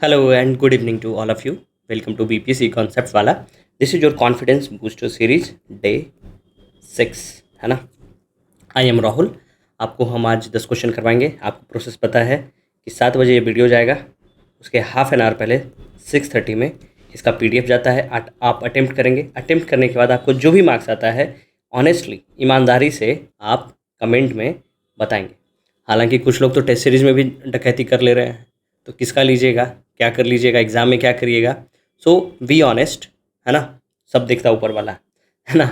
Hello and good evening to all of you. Welcome to BPC Concept वाला. This is your confidence booster series day 6 है ना. I am Rahul. आपको हम आज 10 question करवाएंगे. आपको प्रोसेस पता है कि 7 बजे ये वीडियो जाएगा. उसके हाफ एन आवर पहले 6:30 में इसका PDF जाता है. आप अटेम्प्ट करेंगे. अटेम्प्ट करने के बाद आपको जो भी मार्क्स आता है ऑनेस्टली ईमानदारी से आप कमेंट में बताएंगे. हालांकि कुछ लोग तो टेस्ट सीरीज़ में भी डकैती कर ले रहे हैं, तो किसका लीजिएगा, क्या कर लीजिएगा, एग्ज़ाम में क्या करिएगा. सो बी ऑनेस्ट, है ना. सब देखता ऊपर वाला, है ना.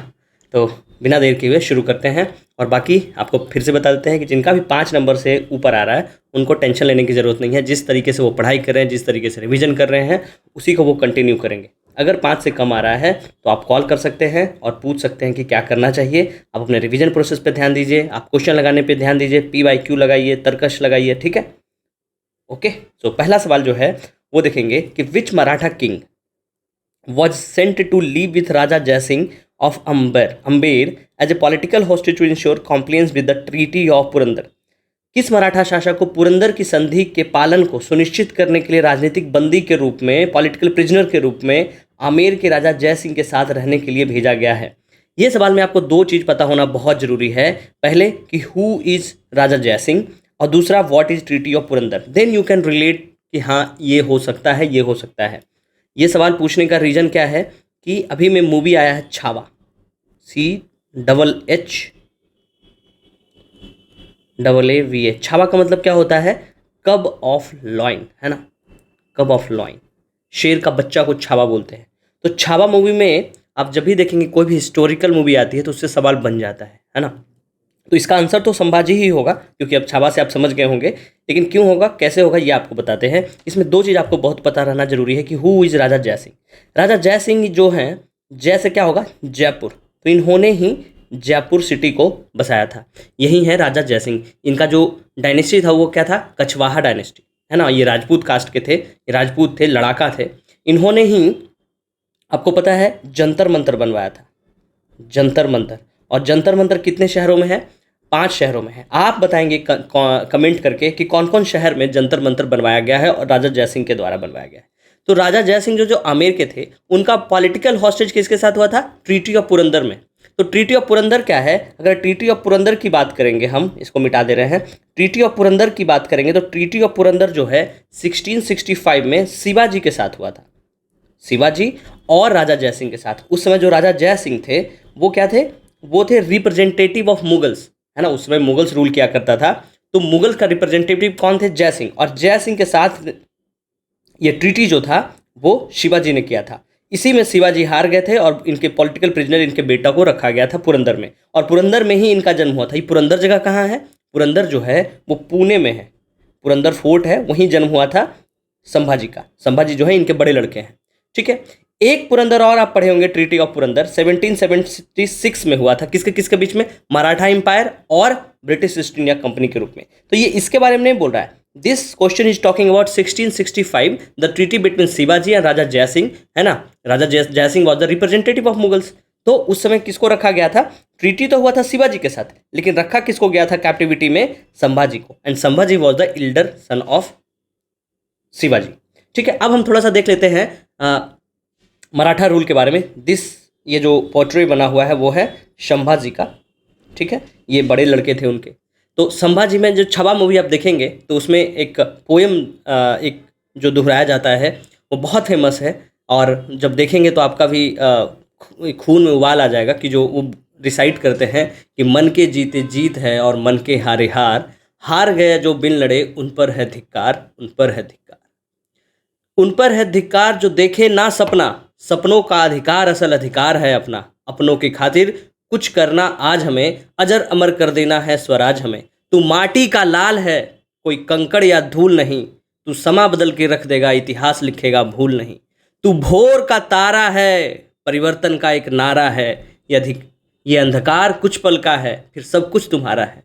तो बिना देर किए हुए शुरू करते हैं. और बाकी आपको फिर से बता देते हैं कि जिनका भी 5 नंबर से ऊपर आ रहा है उनको टेंशन लेने की ज़रूरत नहीं है. जिस तरीके से वो पढ़ाई कर रहे हैं, जिस तरीके से रिवीजन कर रहे हैं, उसी को वो कंटिन्यू करेंगे. अगर 5 से कम आ रहा है तो आप कॉल कर सकते हैं और पूछ सकते हैं कि क्या करना चाहिए. आप अपने रिवीजन प्रोसेस पे ध्यान दीजिए, आप क्वेश्चन लगाने पे ध्यान दीजिए, PYQ लगाइए, तर्कश लगाइए. ठीक है, ओके. सो पहला सवाल जो है वो देखेंगे कि which Maratha king was sent to live with Raja Jaisingh of Amber as a political hostage to ensure compliance with the treaty of Purandar. किस मराठा शासक को पुरंदर की संधि के पालन को सुनिश्चित करने के लिए राजनीतिक बंदी के रूप में, पॉलिटिकल प्रिजनर के रूप में आमेर के राजा जयसिंह के साथ रहने के लिए भेजा गया है. ये सवाल में आपको 2 चीज़ पता होना बहुत ज़रूरी है. पहले कि हु इज़ राजा जयसिंह, और दूसरा what is treaty of Purandar. Then you can relate कि हाँ ये हो सकता है, ये हो सकता है. ये सवाल पूछने का रीज़न क्या है कि अभी में मूवी आया है छावा, CHAAVA. छावा का मतलब क्या होता है? कब ऑफ लॉइन, है ना. कब ऑफ लॉइन, शेर का बच्चा को छावा बोलते हैं. तो छावा मूवी में आप जब भी देखेंगे कोई भी हिस्टोरिकल मूवी आती है तो उससे सवाल बन जाता है ना. तो इसका आंसर तो संभाजी ही होगा, क्योंकि अब छावा से आप समझ गए होंगे. लेकिन क्यों होगा, कैसे होगा, ये आपको बताते हैं. इसमें 2 चीज़ आपको बहुत पता रहना जरूरी है कि हु इज़ राजा जयसिंह. राजा जयसिंह जो हैं, जय से क्या होगा, जयपुर. तो इन्होंने ही जयपुर सिटी को बसाया था. यही है राजा जयसिंह. इनका जो डायनेस्टी था वो क्या था, कछवाहा डायनेस्टी, है ना. ये राजपूत कास्ट के थे, राजपूत थे, लड़ाका थे. इन्होंने ही, आपको पता है, जंतर मंतर बनवाया था. जंतर मंतर. और जंतर मंतर कितने शहरों में है? 5 शहरों में है. आप बताएंगे कमेंट करके कि कौन कौन शहर में जंतर मंतर बनवाया गया है और राजा जयसिंह के द्वारा बनवाया गया है. तो राजा जयसिंह जो आमेर के थे, उनका पॉलिटिकल हॉस्टेज किसके साथ हुआ था? ट्रीटी ऑफ पुरंदर में. तो ट्रीटी ऑफ पुरंदर क्या है? अगर ट्रीटी ऑफ पुरंदर की बात करेंगे, हम इसको मिटा दे रहे हैं, ट्रीटी ऑफ पुरंदर की बात करेंगे तो ट्रीटी ऑफ पुरंदर जो है 1665 में शिवाजी के साथ हुआ था. शिवाजी और राजा जयसिंह के साथ. उस समय जो राजा जयसिंह थे वो क्या थे? वो थे रिप्रेजेंटेटिव ऑफ मुगल्स, है ना. उस समय मुगल्स रूल किया करता था. तो मुगल का रिप्रेजेंटेटिव कौन थे? जयसिंह. और जयसिंह के साथ ये ट्रीटी जो था वो शिवाजी ने किया था. इसी में शिवाजी हार गए थे और इनके पॉलिटिकल प्रिजनर, इनके बेटा को रखा गया था पुरंदर में. और पुरंदर में ही इनका जन्म हुआ था. ये पुरंदर जगह कहाँ है? पुरंदर जो है वो पुणे में है. पुरंदर फोर्ट है, वहीं जन्म हुआ था संभाजी का. संभाजी जो है इनके बड़े लड़के हैं. ठीक है. एक पुरंदर और आप पढ़े होंगे, ट्रीटी ऑफ पुरंदर 1776 में हुआ था. किसके किसके बीच में? मराठा एम्पायर और ब्रिटिश ईस्ट इंडिया कंपनी के रूप में. तो ये इसके बारे में नहीं बोल रहा है. This question is talking about 1665, the treaty between Shivaji and Raja Jaisingh, है ना. Raja Jaisingh was the representative of Mughals. तो उस समय किसको रखा गया था? ट्रीटी तो हुआ था शिवाजी के साथ, लेकिन रखा किसको गया था कैप्टिविटी में? संभाजी को. And Sambhaji was the elder son of Shivaji. ठीक है. अब हम थोड़ा सा देख लेते हैं मराठा रूल के बारे में. ये जो पोर्ट्रेट बना हुआ है वो है संभाजी का. ठीक है. ये बड़े लड़के थे उनके. तो संभाजी में जो छावा मूवी आप देखेंगे तो उसमें एक पोएम एक जो दोहराया जाता है वो बहुत फेमस है. और जब देखेंगे तो आपका भी खून में उबाल आ जाएगा कि जो वो रिसाइट करते हैं कि मन के जीते जीत है और मन के हारे हार, हार गए जो बिन लड़े उन पर है धिक्कार, उन पर है धिक्कार. उन पर है धिक्कार जो देखे ना सपना, सपनों का अधिकार असल अधिकार है अपना. अपनों की खातिर कुछ करना आज हमें, अजर अमर कर देना है स्वराज हमें. तू माटी का लाल है, कोई कंकड़ या धूल नहीं, तू समा बदल के रख देगा, इतिहास लिखेगा भूल नहीं. तू भोर का तारा है, परिवर्तन का एक नारा है, ये अंधकार कुछ पल का है, फिर सब कुछ तुम्हारा है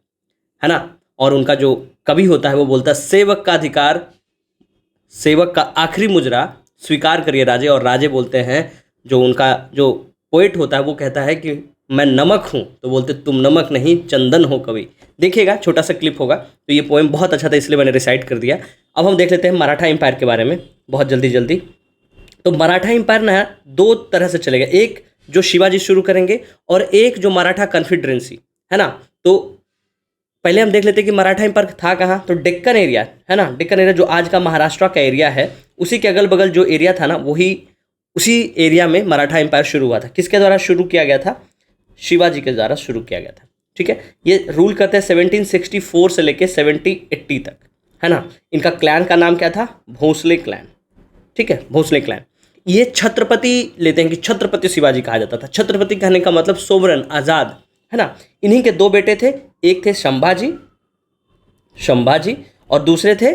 ना. और उनका जो कवि होता है वो बोलता है, सेवक का अधिकार, सेवक का आखिरी मुजरा स्वीकार करिए राजे. और राजे बोलते हैं, जो उनका जो पोएट होता है वो कहता है कि मैं नमक हूँ, तो बोलते तुम नमक नहीं चंदन हो कवि. देखिएगा, छोटा सा क्लिप होगा. तो ये पोएम बहुत अच्छा था, इसलिए मैंने रिसाइट कर दिया. अब हम देख लेते हैं मराठा एम्पायर के बारे में. बहुत जल्दी जल्दी। तो मराठा एम्पायर ना दो तरह से चलेगा, एक जो शिवाजी शुरू करेंगे और एक जो मराठा कॉन्फिडरेंसी, है ना। तो पहले हम देख लेते हैं कि मराठा एम्पायर था कहाँ, तो डेक्कन एरिया, है ना, डेक्कन एरिया जो आज का महाराष्ट्र का एरिया है, उसी के अगल बगल जो एरिया था ना, वही उसी एरिया में मराठा एम्पायर शुरू हुआ था। किसके द्वारा शुरू किया गया था? शिवाजी के द्वारा शुरू किया गया था, ठीक है। ये रूल करते हैं 1764 से लेके 1780 तक, है ना। इनका क्लैन का नाम क्या था? भोसले क्लैन, ठीक है, भोसले क्लैन। ये छत्रपति लेते हैं कि छत्रपति शिवाजी कहा जाता था। छत्रपति कहने का मतलब सोवरन, आज़ाद, है ना। इन्हीं के दो बेटे थे, एक थे संभाजी और दूसरे थे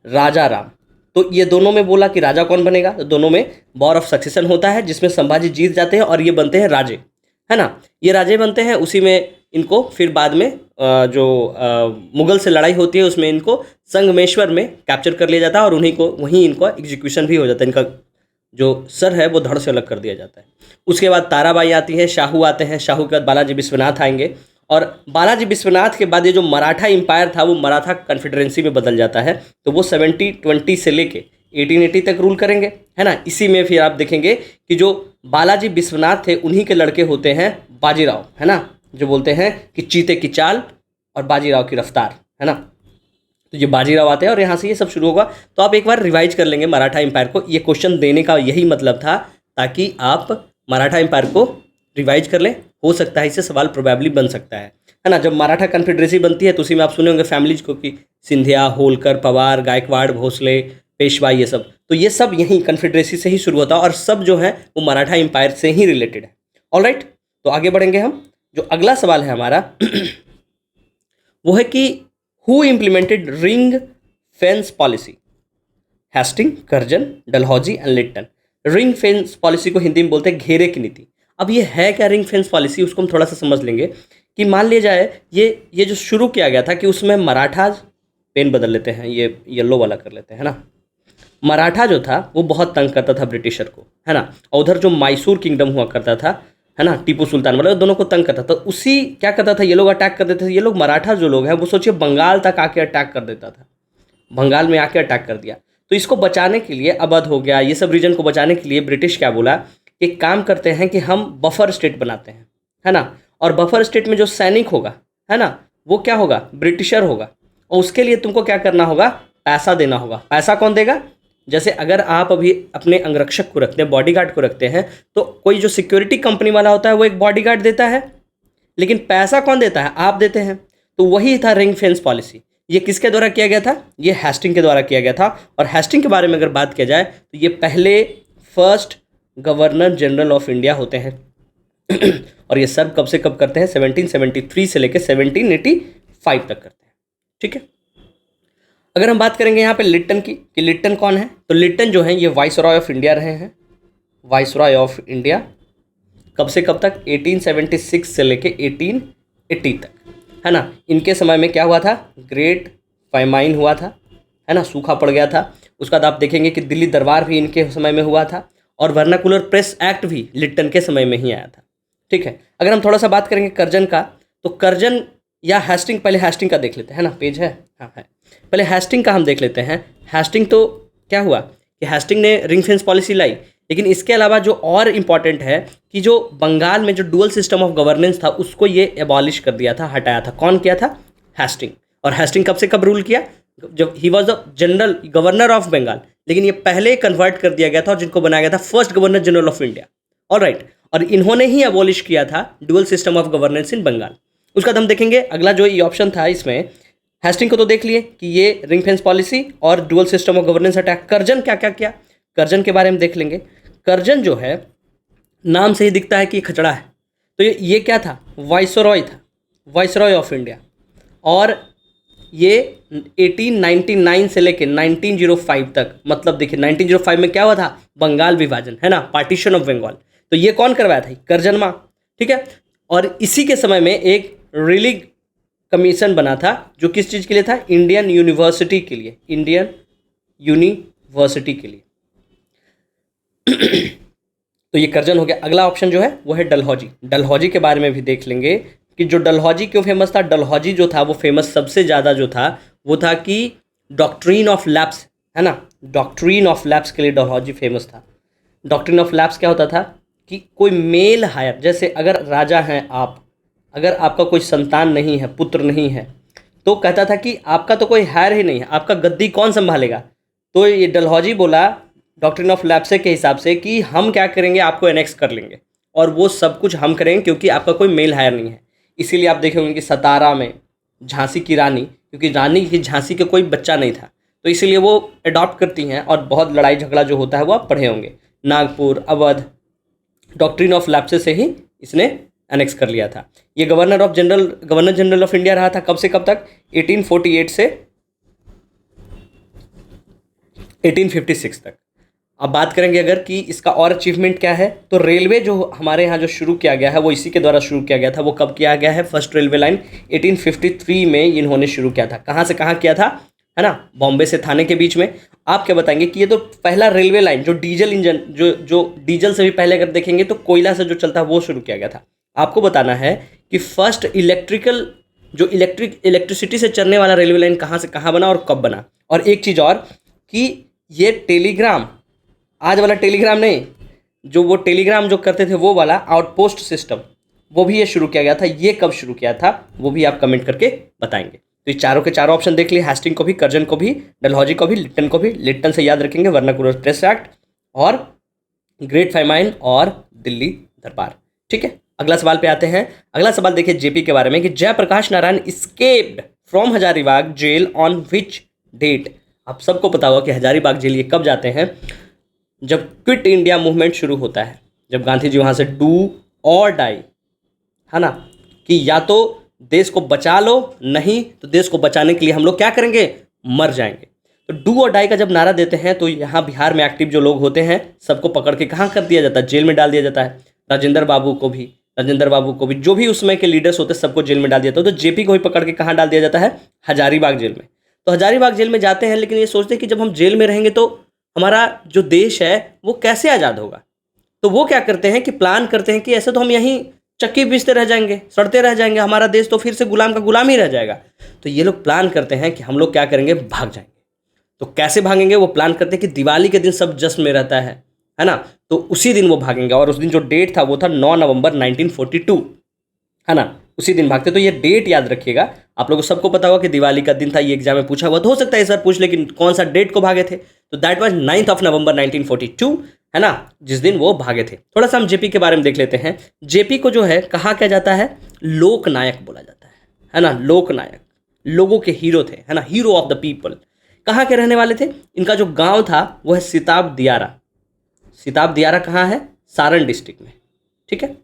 राजा राम। तो ये दोनों में बोला कि राजा कौन बनेगा, तो दोनों में वॉर ऑफ सक्सेशन होता है जिसमें संभाजी जीत जाते हैं और ये बनते हैं राजे, है ना। ये राजे बनते हैं, उसी में इनको फिर बाद में जो मुगल से लड़ाई होती है उसमें इनको संगमेश्वर में कैप्चर कर लिया जाता है और वहीं इनको एग्जीक्यूशन भी हो जाता है। इनका जो सर है वो धड़ से अलग कर दिया जाता है। उसके बाद ताराबाई आती है, शाहू आते हैं, शाहू के बाद बालाजी विश्वनाथ आएंगे और बालाजी विश्वनाथ के बाद ये जो मराठा एम्पायर था वो मराठा कॉन्फिडरेंसी में बदल जाता है। तो वो 1720 से लेके 1880 तक रूल करेंगे, है ना। इसी में फिर आप देखेंगे कि जो बालाजी विश्वनाथ थे उन्हीं के लड़के होते हैं बाजीराव, है ना, जो बोलते हैं कि चीते की चाल और बाजीराव की रफ्तार, है ना। तो ये बाजीराव आते हैं और यहाँ से ये सब शुरू होगा। तो आप एक बार रिवाइज कर लेंगे मराठा एम्पायर को। ये क्वेश्चन देने का यही मतलब था ताकि आप मराठा एम्पायर को रिवाइज कर लें। हो सकता है इससे सवाल प्रोबेबली बन सकता है ना। जब मराठा कॉन्फिडरेसी बनती है तो उसी में आप सुने होंगे फैमिलीज को कि सिंधिया, होलकर, पवार, गायकवाड़, भोसले, पेशवा, ये सब। तो ये सब यहीं कॉन्फिडरेसी से ही शुरू होता है और सब जो है वो मराठा एम्पायर से ही रिलेटेड है। ऑलराइट, तो आगे बढ़ेंगे हम। जो अगला सवाल है हमारा वो है कि who implemented ring fence policy? Hastings, Curzon, Dalhousie and Lytton. Ring fence policy को हिंदी में बोलते हैं घेरे की नीति। अब ये है क्या रिंग फेंस पॉलिसी, उसको हम थोड़ा सा समझ लेंगे कि मान लिया जाए ये जो शुरू किया गया था कि उसमें मराठाज, पेन बदल लेते हैं, ये येलो वाला कर लेते हैं, है ना। मराठा जो था वो बहुत तंग करता था ब्रिटिशर को, है ना। और उधर जो मैसूर किंगडम हुआ करता था, है ना, टीपू सुल्तान वाला, दोनों को तंग करता था। उसी क्या करता था, ये लोग अटैक कर देते थे। ये लोग मराठा जो लोग हैं वो सोचिए बंगाल तक आके अटैक कर देता था, बंगाल में आके अटैक कर दिया। तो इसको बचाने के लिए, अवध हो गया, ये सब रीजन को बचाने के लिए ब्रिटिश क्या बोला, एक काम करते हैं कि हम बफर स्टेट बनाते हैं, है ना। और बफर स्टेट में जो सैनिक होगा, है ना, वो क्या होगा, ब्रिटिशर होगा। और उसके लिए तुमको क्या करना होगा, पैसा देना होगा। पैसा कौन देगा? जैसे अगर आप अभी अपने अंगरक्षक को रखते हैं, बॉडीगार्ड को रखते हैं, तो कोई जो सिक्योरिटी कंपनी वाला होता है वो एक बॉडीगार्ड देता है, लेकिन पैसा कौन देता है? आप देते हैं। तो वही था रिंग फेंस पॉलिसी। ये किसके द्वारा किया गया था? ये हेस्टिंग के द्वारा किया गया था। और हेस्टिंग के बारे में अगर बात किया जाए तो ये पहले first governor general of India होते हैं और ये सर्व कब से कब करते हैं? 1773 से लेकर 1785 तक करते हैं, ठीक है। अगर हम बात करेंगे यहाँ पे लिट्टन की, कि लिट्टन कौन है, तो लिट्टन जो है ये वाइसरॉय ऑफ इंडिया रहे हैं। वाइसरॉय ऑफ इंडिया कब से कब तक? 1876 से लेके 1880 तक, है ना। इनके समय में क्या हुआ था? ग्रेट फाइमाइन हुआ था, है ना, सूखा पड़ गया था। उसके बाद आप देखेंगे कि दिल्ली दरबार भी इनके समय में हुआ था और वर्नाकुलर प्रेस एक्ट भी लिट्टन के समय में ही आया था, ठीक है। अगर हम थोड़ा सा बात करेंगे कर्जन का, तो कर्जन या हेस्टिंग, पहले हेस्टिंग का देख लेते हैं, है ना, पेज है, हाँ है। पहले हेस्टिंग का हम देख लेते हैं। हेस्टिंग तो क्या हुआ कि हेस्टिंग ने रिंग फेंस पॉलिसी लाई, लेकिन इसके अलावा जो और इम्पॉर्टेंट है कि जो बंगाल में जो डुअल सिस्टम ऑफ गवर्नेंस था उसको ये एबॉलिश कर दिया था, हटाया था। कौन किया था? हेस्टिंग। और हेस्टिंग कब से कब रूल किया? जब he was the general governor of Bengal, लेकिन ये पहले कन्वर्ट कर दिया गया था और जिनको बनाया गया था first governor general of India. Alright, और इन्होंने ही एबॉलिश किया था डुअल सिस्टम ऑफ गवर्नेंस इन बंगाल। उसके बाद हम देखेंगे अगला जो ये ऑप्शन था इसमें, हेस्टिंग को तो देख लिए कि ये रिंग फेंस पॉलिसी और dual system of governance attack. Curzon क्या क्या किया, कर्जन के बारे में देख लेंगे। कर्जन जो है नाम से ही दिखता है कि खचड़ा है, तो ये क्या था? वाइसरॉय था, वाइसरॉय ऑफ इंडिया। और ये 1899 से लेके 1905 तक, मतलब देखिए 1905 में क्या हुआ था? बंगाल विभाजन, है ना, पार्टीशन ऑफ बंगाल। तो ये कौन करवाया था? कर्जन माँ, ठीक है। और इसी के समय में एक रिलीग कमीशन बना था जो किस चीज़ के लिए था? इंडियन यूनिवर्सिटी के लिए, इंडियन यूनिवर्सिटी के लिए तो ये कर्जन हो गया। अगला ऑप्शन जो है वो है डलहौजी। डलहौजी के बारे में भी देख लेंगे कि जो डलहौजी क्यों फेमस था। डलहौजी जो था वो फेमस सबसे ज़्यादा जो था वो था कि डॉक्ट्रीन ऑफ लैप्स, है ना, डॉक्ट्रिन ऑफ लैप्स के लिए डलहौजी फेमस था। डॉक्ट्रिन ऑफ लैप्स क्या होता था कि कोई मेल हायर, जैसे अगर राजा हैं आप, अगर आपका कोई संतान नहीं है, पुत्र नहीं है, तो कहता था कि आपका तो कोई हायर ही नहीं है, आपका गद्दी कौन संभालेगा। तो ये डलहौजी बोला डॉक्ट्रिन ऑफ लैप्से के हिसाब से कि हम क्या करेंगे, आपको एनेक्स कर लेंगे और वो सब कुछ हम करेंगे क्योंकि आपका कोई मेल हायर नहीं है। इसीलिए आप देखे होंगे कि सतारा में झांसी की रानी, क्योंकि रानी की झांसी के कोई बच्चा नहीं था, तो इसीलिए वो अडॉप्ट करती हैं और बहुत लड़ाई झगड़ा जो होता है वो आप पढ़े होंगे। नागपुर, अवध, डॉक्ट्रिन ऑफ लैप्से से ही इसने एनेक्स कर लिया था। ये गवर्नर जनरल ऑफ इंडिया रहा था कब से कब तक, 1848 से 1856 तक। अब बात करेंगे अगर कि इसका और अचीवमेंट क्या है, तो रेलवे जो हमारे यहाँ जो शुरू किया गया है वो इसी के द्वारा शुरू किया गया था। वो कब किया गया है, फर्स्ट रेलवे लाइन 1853 में इन्होंने शुरू किया था। कहाँ से कहाँ किया था, है ना, बॉम्बे से थाने के बीच में। आप क्या बताएंगे कि ये तो पहला रेलवे लाइन जो डीजल इंजन, जो डीजल से भी पहले अगर देखेंगे तो कोयला से जो चलता है वो शुरू किया गया था। आपको बताना है कि फर्स्ट इलेक्ट्रिसिटी से चलने वाला रेलवे लाइन कहाँ से कहाँ बना और कब बना। और एक चीज़ और कि ये टेलीग्राम, आज वाला टेलीग्राम नहीं, जो वो टेलीग्राम जो करते थे वो वाला आउटपोस्ट सिस्टम, वो भी ये शुरू किया गया था। ये कब शुरू किया था वो भी आप कमेंट करके बताएंगे। तो ये चारों के चारों ऑप्शन देख लिए, हेस्टिंग को भी, कर्जन को भी, डलहौजी को भी, लिट्टन को भी। लिट्टन से याद रखेंगे वर्नाकुलर प्रेस एक्ट और ग्रेट फाइमाइन और दिल्ली दरबार। ठीक है, अगला सवाल पे आते हैं। अगला सवाल देखिए जेपी के बारे में कि Jayaprakash Narayan escaped from Hazaribagh jail on which date. आप सबको पता होगा कि हजारीबाग जेल ये कब जाते हैं, जब क्विट इंडिया मूवमेंट शुरू होता है, जब गांधी जी वहाँ से डू और डाई, है ना, कि या तो देश को बचा लो, नहीं तो देश को बचाने के लिए हम लोग क्या करेंगे, मर जाएंगे। तो डू और डाई का जब नारा देते हैं तो यहाँ बिहार में एक्टिव जो लोग होते हैं सबको पकड़ के कहाँ कर दिया जाता है, जेल में डाल दिया जाता है। राजेंद्र बाबू को भी, जो भी उस समय के लीडर्स होते हैं सबको जेल में डाल दिया जाता है। तो जेपी को भी पकड़ के कहाँ डाल दिया जाता है, हजारीबाग जेल में। तो हजारीबाग जेल में जाते हैं, लेकिन ये सोचते हैं कि जब हम जेल में रहेंगे तो हमारा जो देश है वो कैसे आज़ाद होगा। तो वो क्या करते हैं कि प्लान करते हैं कि ऐसे तो हम यहीं चक्की पीसते रह जाएंगे, सड़ते रह जाएंगे, हमारा देश तो फिर से गुलाम का गुलाम ही रह जाएगा। तो ये लोग प्लान करते हैं कि हम लोग क्या करेंगे, भाग जाएंगे। तो कैसे भागेंगे, वो प्लान करते हैं कि दिवाली के दिन सब जश्न में रहता है ना, तो उसी दिन वो भागेंगे। और उस दिन जो डेट था वो था 9 नवंबर 1942, है ना, उसी दिन भागते। तो ये डेट याद रखिएगा, आप लोगों को सबको पता होगा कि दिवाली का दिन था। ये एग्जाम में पूछा हुआ तो हो सकता है सर पूछ, लेकिन कौन सा डेट को भागे थे, तो दैट वाज 9 नवंबर 1942, है ना, जिस दिन वो भागे थे। थोड़ा सा हम जेपी के बारे में देख लेते हैं। जेपी को जो है कहा क्या जाता है, लोकनायक बोला जाता है ना, लोकनायक, लोगों के हीरो थे, है ना, हीरो ऑफ द पीपल। कहाँ के रहने वाले थे, इनका जो गांव था वो है सिताब दियारा। सिताब दियारा कहाँ है, सारण डिस्ट्रिक्ट में। ठीक है,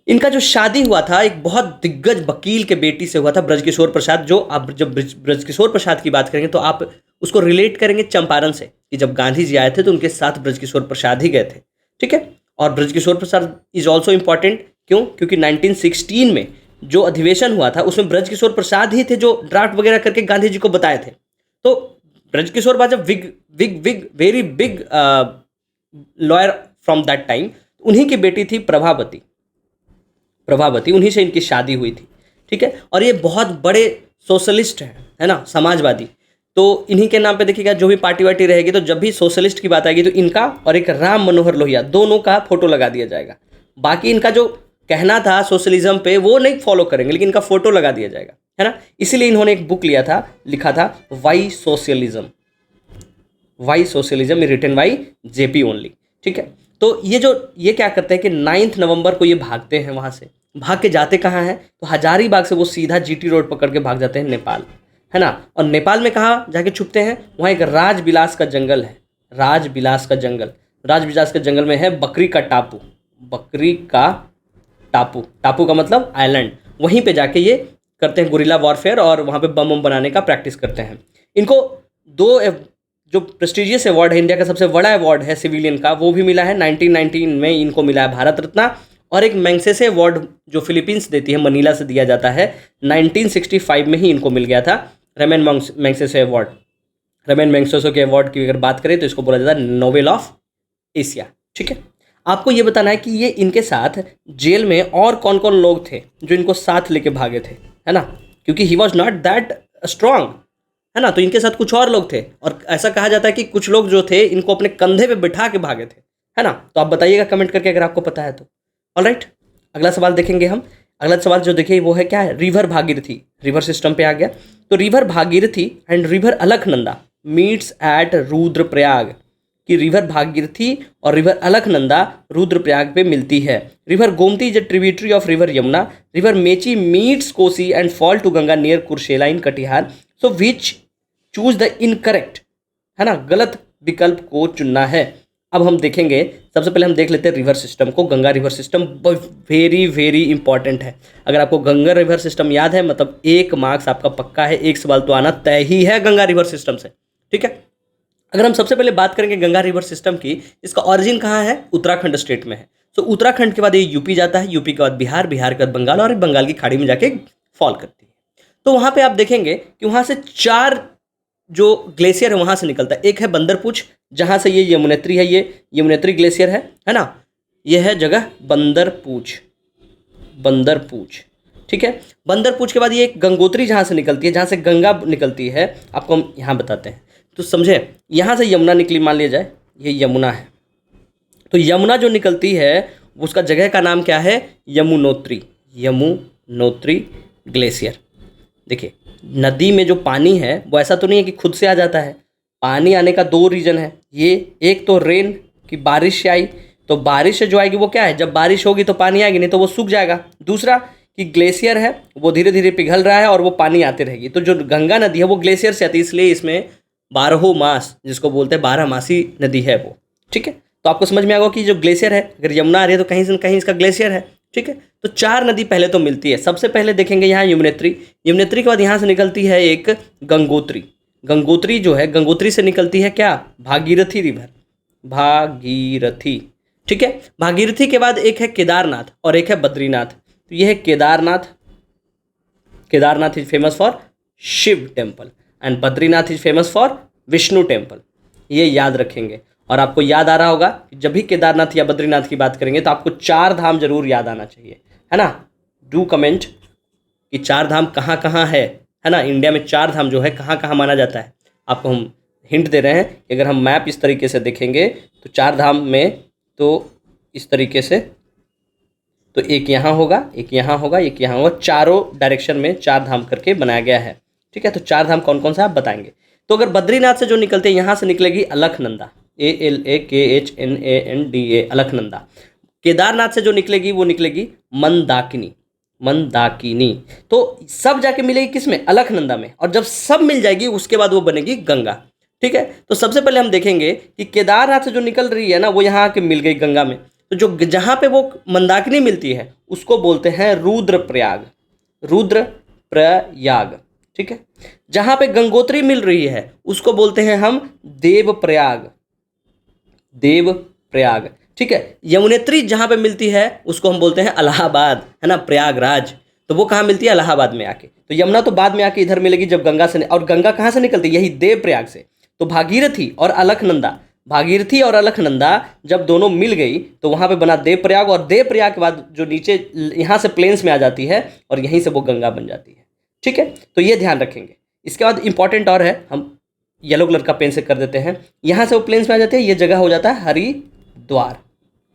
इनका जो शादी हुआ था एक बहुत दिग्गज वकील के बेटी से हुआ था, ब्रजकिशोर प्रसाद। जो आप जब ब्रजकिशोर प्रसाद की बात करेंगे तो आप उसको रिलेट करेंगे चंपारण से, कि जब गांधी जी आए थे तो उनके साथ ब्रजकिशोर प्रसाद ही गए थे। ठीक है, और ब्रजकिशोर प्रसाद इज ऑल्सो इम्पॉर्टेंट, क्यों, क्योंकि 1916 में जो अधिवेशन हुआ था उसमें ब्रजकिशोर प्रसाद ही थे जो ड्राफ्ट वगैरह करके गांधी जी को बताए थे। तो Brajkishore Prasad very big lawyer from that time. उन्हीं की बेटी थी प्रभावती, उन्हीं से इनकी शादी हुई थी। ठीक है, और ये बहुत बड़े सोशलिस्ट हैं, है ना, समाजवादी। तो इन्हीं के नाम पे देखिएगा जो भी पार्टी वार्टी रहेगी तो जब भी सोशलिस्ट की बात आएगी तो इनका और एक राम मनोहर लोहिया दोनों का फोटो लगा दिया जाएगा। बाकी इनका जो कहना था सोशलिज्म पे वो नहीं फॉलो करेंगे, लेकिन इनका फोटो लगा दिया जाएगा, है ना। इसीलिए इन्होंने एक बुक लिखा था why socialism written by JP only. ठीक है, तो ये क्या करते हैं कि 9 नवंबर को ये भागते हैं, वहाँ से भाग के जाते कहाँ हैं, तो हजारीबाग से वो सीधा जीटी रोड पकड़ के भाग जाते हैं नेपाल, है ना। और नेपाल में कहाँ जाके छुपते हैं, वहाँ एक राजबिलास का जंगल है, राजबिलास का जंगल में है बकरी का टापू का मतलब आइलैंड। वहीं पे जाके ये करते हैं गुरिल्ला वॉरफेयर और वहाँ पे बम बनाने का प्रैक्टिस करते हैं। इनको 2 जो प्रेस्टिजियस अवार्ड है, इंडिया का सबसे बड़ा अवार्ड है सिविलियन का, वो भी मिला है। 1919 में इनको मिला है भारत रत्न, और एक मैग्सेसे अवार्ड जो फिलीपींस देती है, मनीला से दिया जाता है, 1965 में ही इनको मिल गया था Ramon Magsaysay award. Ramon Magsaysay के अवार्ड की अगर बात करें तो इसको बोला जाता है नोबेल ऑफ एशिया। ठीक है, आपको ये बताना है कि ये इनके साथ जेल में और कौन कौन लोग थे जो इनको साथ लेके भागे थे, है ना, क्योंकि he was not that strong, है ना। तो इनके साथ कुछ और लोग थे और ऐसा कहा जाता है कि कुछ लोग जो थे इनको अपने कंधे पे बिठा के भागे थे, है ना। तो आप बताइएगा कमेंट करके अगर आपको पता है तो। ऑलराइट, अगला सवाल देखेंगे हम। अगला सवाल जो देखिए वो है क्या है, रिवर भागीरथी, रिवर सिस्टम पे आ गया। तो river Bhagirathi and river Alaknanda meets eight Rudraprayag, कि रिवर भागीरथी और रिवर अलकनंदा रुद्रप्रयाग पे मिलती है। River Gomti is a tributary of river Yamuna. River Mechi meets Kosi and fall to Ganga near Kursela in Katihar. So which choose the incorrect, है ना, गलत विकल्प को चुनना है। अब हम देखेंगे, सबसे पहले हम देख लेते हैं रिवर सिस्टम को। Ganga river system very very important है। अगर आपको गंगा रिवर सिस्टम याद है मतलब 1 मार्क्स आपका पक्का है, 1 सवाल तो आना तय ही है गंगा रिवर सिस्टम से, ठीक है। अगर हम सबसे पहले बात करेंगे गंगा रिवर सिस्टम की, इसका ऑरिजिन कहाँ है, उत्तराखंड स्टेट में है। तो उत्तराखंड के बाद ये यूपी जाता है, यूपी के बाद बिहार, बिहार के बाद बंगाल और बंगाल की खाड़ी में जाके फॉल करती है। तो वहाँ पे आप देखेंगे कि वहाँ से 4 जो ग्लेशियर है वहाँ से निकलता है। एक है बंदरपूछ, जहाँ से ये यमुनेत्री है, ये यमुनेत्री ग्लेशियर है ना। ये है जगह बंदरपूछ, बंदरपूछ, ठीक है। बंदरपूछ के बाद ये एक गंगोत्री जहाँ से निकलती है, जहाँ से गंगा निकलती है, आपको हम यहाँ बताते हैं। तो समझे, यहाँ से यमुना निकली, मान लिया जाए ये यमुना है। तो यमुना जो निकलती है उसका जगह का नाम क्या है, यमुनोत्री, यमुनोत्री ग्लेशियर। देखिए नदी में जो पानी है वो ऐसा तो नहीं है कि खुद से आ जाता है। पानी आने का 2 रीज़न है। ये एक तो रेन की बारिश से आई, तो बारिश से जो आएगी वो क्या है, जब बारिश होगी तो पानी आएगी, नहीं तो वो सूख जाएगा। दूसरा कि ग्लेशियर है वो धीरे धीरे पिघल रहा है और वो पानी आती रहेगी। तो जो गंगा नदी है वो ग्लेशियर से आती है, इसलिए इसमें 12 मास, जिसको बोलते हैं 12 मासी नदी है वो, ठीक है। तो आपको समझ में आएगा कि जो ग्लेशियर है, अगर यमुना आ रही है तो कहीं से कहीं इसका ग्लेशियर है, ठीक है। तो 4 नदी पहले तो मिलती है। सबसे पहले देखेंगे यहाँ यमुनेत्री, यमुनेत्री के बाद यहाँ से निकलती है एक गंगोत्री। गंगोत्री जो है, गंगोत्री से निकलती है क्या, भागीरथी रिवर, भागीरथी, ठीक है। भागीरथी के बाद एक है केदारनाथ और एक है बद्रीनाथ। तो यह है Kedarnath, Kedarnath is famous for Shiva temple and Badrinath is famous for Vishnu temple. ये याद रखेंगे। और आपको याद आ रहा होगा कि जब भी केदारनाथ या बद्रीनाथ की बात करेंगे तो आपको 4 धाम जरूर याद आना चाहिए, है ना। डू कमेंट कि 4 धाम कहाँ कहाँ है ना। इंडिया में 4 धाम जो है कहाँ कहाँ माना जाता है। आपको हम हिंट दे रहे हैं कि अगर हम मैप इस तरीके से देखेंगे तो 4 धाम में, तो इस तरीके से, तो एक यहाँ होगा, एक यहाँ होगा, एक यहाँ होगा, चारों डायरेक्शन में 4 धाम करके बनाया गया है, ठीक है। तो 4 धाम कौन कौन सा आप बताएंगे। तो अगर बद्रीनाथ से जो निकलते हैं, यहाँ से निकलेगी अलकनंदा, ALAKHNANDA, अलकनंदा। केदारनाथ से जो निकलेगी वो निकलेगी मंदाकिनी, मंदाकिनी। तो सब जाके मिलेगी किस में, अलकनंदा में। और जब सब मिल जाएगी उसके बाद वो बनेगी गंगा, ठीक है। तो सबसे पहले हम देखेंगे कि केदारनाथ से जो निकल रही है ना वो यहाँ आके मिल गई गंगा में। तो जो जहाँ पे वो मंदाकिनी मिलती है उसको बोलते हैं रुद्रप्रयाग, रुद्रप्रयाग, ठीक है। जहाँ पे गंगोत्री मिल रही है उसको बोलते हैं हम देवप्रयाग, देवप्रयाग, ठीक है। यमुनेत्री जहाँ पे मिलती है उसको हम बोलते हैं इलाहाबाद, है ना, प्रयागराज। तो वो कहाँ मिलती है, इलाहाबाद में आके। तो यमुना तो बाद में आके इधर मिलेगी जब गंगा से, और गंगा कहाँ से निकलती है, यही देवप्रयाग से। तो भागीरथी और अलकनंदा, भागीरथी और अलकनंदा जब दोनों मिल गई तो वहाँ पे बना देवप्रयाग, और देवप्रयाग के बाद जो नीचे यहाँ से प्लेन्स में आ जाती है और यहीं से वो गंगा बन जाती है, ठीक है। तो ये ध्यान रखेंगे। इसके बाद इंपॉर्टेंट और है, हम येलो कलर का पेन से कर देते हैं। यहाँ से वो प्लेन्स में आ जाते हैं, ये जगह हो जाता है हरिद्वार,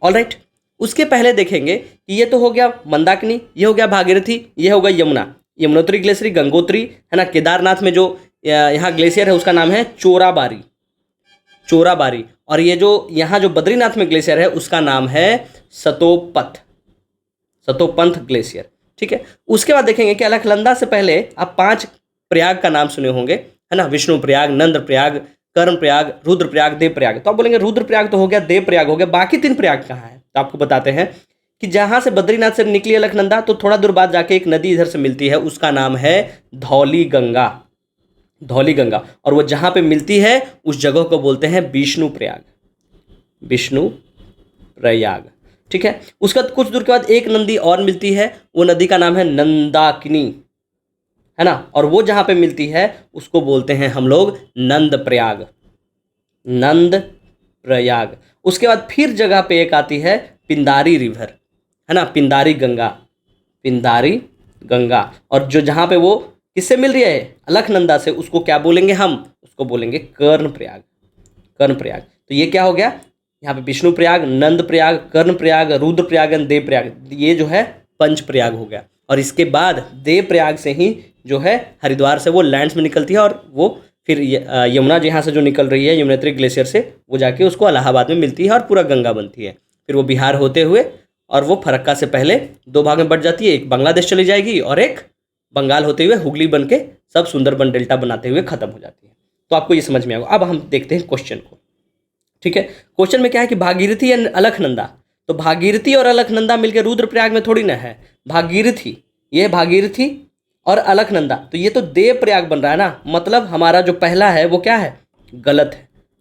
ऑलराइट। उसके पहले देखेंगे कि ये तो हो गया मंदाकिनी, ये हो गया भागीरथी, ये हो गया यमुना, यमुनोत्री ग्लेशियर, गंगोत्री, है ना। केदारनाथ में जो यहाँ ग्लेशियर है उसका नाम है चोराबारी, चोराबारी। और ये जो यहाँ जो बद्रीनाथ में ग्लेशियर है उसका नाम है सतोपंथ, सतोपंथ ग्लेशियर, ठीक है। उसके बाद देखेंगे कि अलकनंदा से पहले आप 5 प्रयाग का नाम सुने होंगे, है ना, विष्णु प्रयाग, नंद प्रयाग, कर्ण प्रयाग, रुद्र प्रयाग, देव प्रयाग। तो आप बोलेंगे रुद्र प्रयाग तो हो गया, देव प्रयाग हो गया, बाकी 3 प्रयाग कहाँ है। तो आपको बताते हैं कि जहाँ से बद्रीनाथ से निकली अलकनंदा तो थोड़ा दूर बाद जाके एक नदी इधर से मिलती है, उसका नाम है धौली गंगा, धौली गंगा। और वो जहाँ पे मिलती है उस जगह को बोलते हैं विष्णु प्रयाग, विष्णु प्रयाग, ठीक है। उसका कुछ दूर के बाद एक नदी और मिलती है, वो नदी का नाम है नंदाकिनी, है ना। और वो जहाँ पे मिलती है उसको बोलते हैं हम लोग नंद प्रयाग, नंद प्रयाग। उसके बाद फिर जगह पे एक आती है पिंदारी रिवर, है ना, पिंदारी गंगा, पिंदारी गंगा। और जो जहाँ पे वो किससे मिल रही है? अलकनंदा से। उसको क्या बोलेंगे हम? उसको बोलेंगे कर्णप्रयाग। कर्णप्रयाग। तो ये क्या हो गया? यहाँ पे विष्णु प्रयाग, नंद प्रयाग, कर्ण प्रयाग, रुद्र प्रयाग एंड देव प्रयाग, ये जो है पंच प्रयाग हो गया। और इसके बाद देव प्रयाग से ही जो है हरिद्वार से वो लैंड्स में निकलती है, और वो फिर यमुना जहाँ से जो निकल रही है यमुनोत्री ग्लेशियर से, वो जाके उसको इलाहाबाद में मिलती है और पूरा गंगा बनती है। फिर वो बिहार होते हुए और वो फरक्का से पहले दो भाग में बढ़ जाती है, एक बांग्लादेश चली जाएगी और एक बंगाल होते हुए हुगली बन के सब सुंदरबन डेल्टा बनाते हुए खत्म हो जाती है। तो आपको ये समझ में आएगा। अब हम देखते हैं क्वेश्चन को। ठीक है, क्वेश्चन में क्या है कि भागीरथी या अलकनंदा। तो भागीरथी और अलकनंदा मिलकर रुद्रप्रयाग में थोड़ी ना है। भागीरथी, ये भागीरथी और अलकनंदा, तो ये तो देव प्रयाग बन रहा है ना। मतलब हमारा जो पहला है वो क्या है? गलत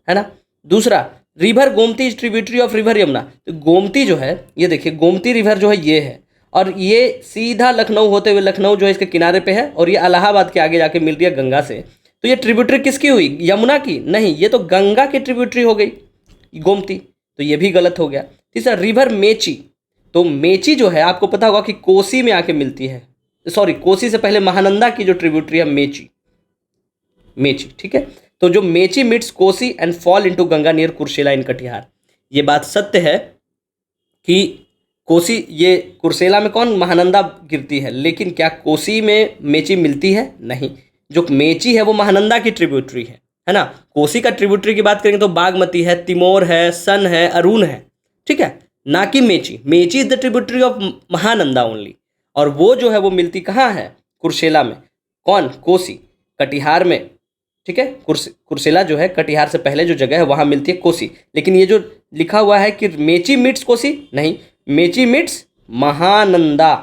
है ना। दूसरा, river Gomti is tributary of river Yamuna. तो गोमती जो है, ये देखिए गोमती रिवर जो है ये है, और ये सीधा लखनऊ होते हुए, लखनऊ जो है इसके किनारे पे है, और ये इलाहाबाद के आगे जाके मिल रही है गंगा से। तो ये ट्रिब्यूटरी किसकी हुई? यमुना की? नहीं, ये तो गंगा की ट्रिब्यूटरी हो गई गोमती, तो ये भी गलत हो गया। तीसरा, रिवर मेची। तो मेची जो है आपको पता होगा कि कोसी में आके मिलती है, सॉरी कोसी से पहले महानंदा की जो ट्रिब्यूटरी है मेची, मेची। ठीक है, तो जो Mechi meets Kosi and fall into Ganga near Kursela in Katihar. ये बात सत्य है कि कोसी, ये कुर्सेला में कौन? महानंदा गिरती है, लेकिन क्या कोसी में मेची मिलती है? नहीं, जो मेची है वो महानंदा की ट्रिब्यूटरी है ना। कोसी का ट्रिब्यूटरी की बात करेंगे तो बागमती है, तिमोर है, सन है, अरुण है, ठीक है, ना कि Mechi. Mechi is the tributary of Mahananda only, और वो जो है वो मिलती कहाँ है? कुर्सेला में। कौन? कोसी। कटिहार में, ठीक है, कुर्सेला जो है कटिहार से पहले जो जगह है वहाँ मिलती है कोसी। लेकिन ये जो लिखा हुआ है कि मेची मिट्स कोसी, नहीं, मेची मिट्स महानंदा,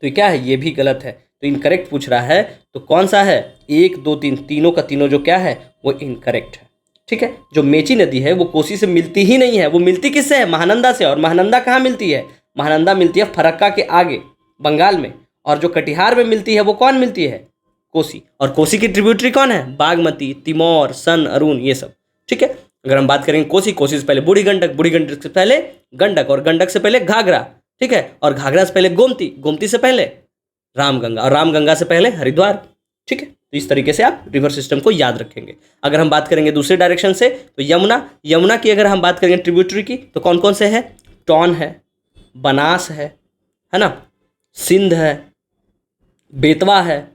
तो ये क्या है? ये भी गलत है। तो इनकरेक्ट पूछ रहा है, तो कौन सा है? 1 2 3, तीनों का तीनों जो क्या है वो इनकरेक्ट है। ठीक है, जो मेची नदी है वो कोसी से मिलती ही नहीं है, वो मिलती किससे है? महानंदा से। और महानंदा कहाँ मिलती है? महानंदा मिलती है फरक्का के आगे बंगाल में, और जो कटिहार में मिलती है वो कौन मिलती है? कोसी। और कोसी की ट्रिब्यूटरी कौन है? बागमती, तिमोर, सन, अरुण, ये सब। ठीक है, अगर हम बात करेंगे कोसी, कोसी से पहले बूढ़ी गंडक, बूढ़ी गंडक से पहले गंडक, और गंडक से पहले घाघरा, ठीक है, और घाघरा से पहले गोमती, गोमती से पहले रामगंगा, और रामगंगा से पहले हरिद्वार। ठीक है, तो इस तरीके से आप रिवर सिस्टम को याद रखेंगे। अगर हम बात करेंगे दूसरे डायरेक्शन से, तो यमुना, यमुना की अगर हम बात करेंगे ट्रिब्यूटरी की, तो कौन कौन से है? टॉन है, बनास है ना, सिंध है, बेतवा है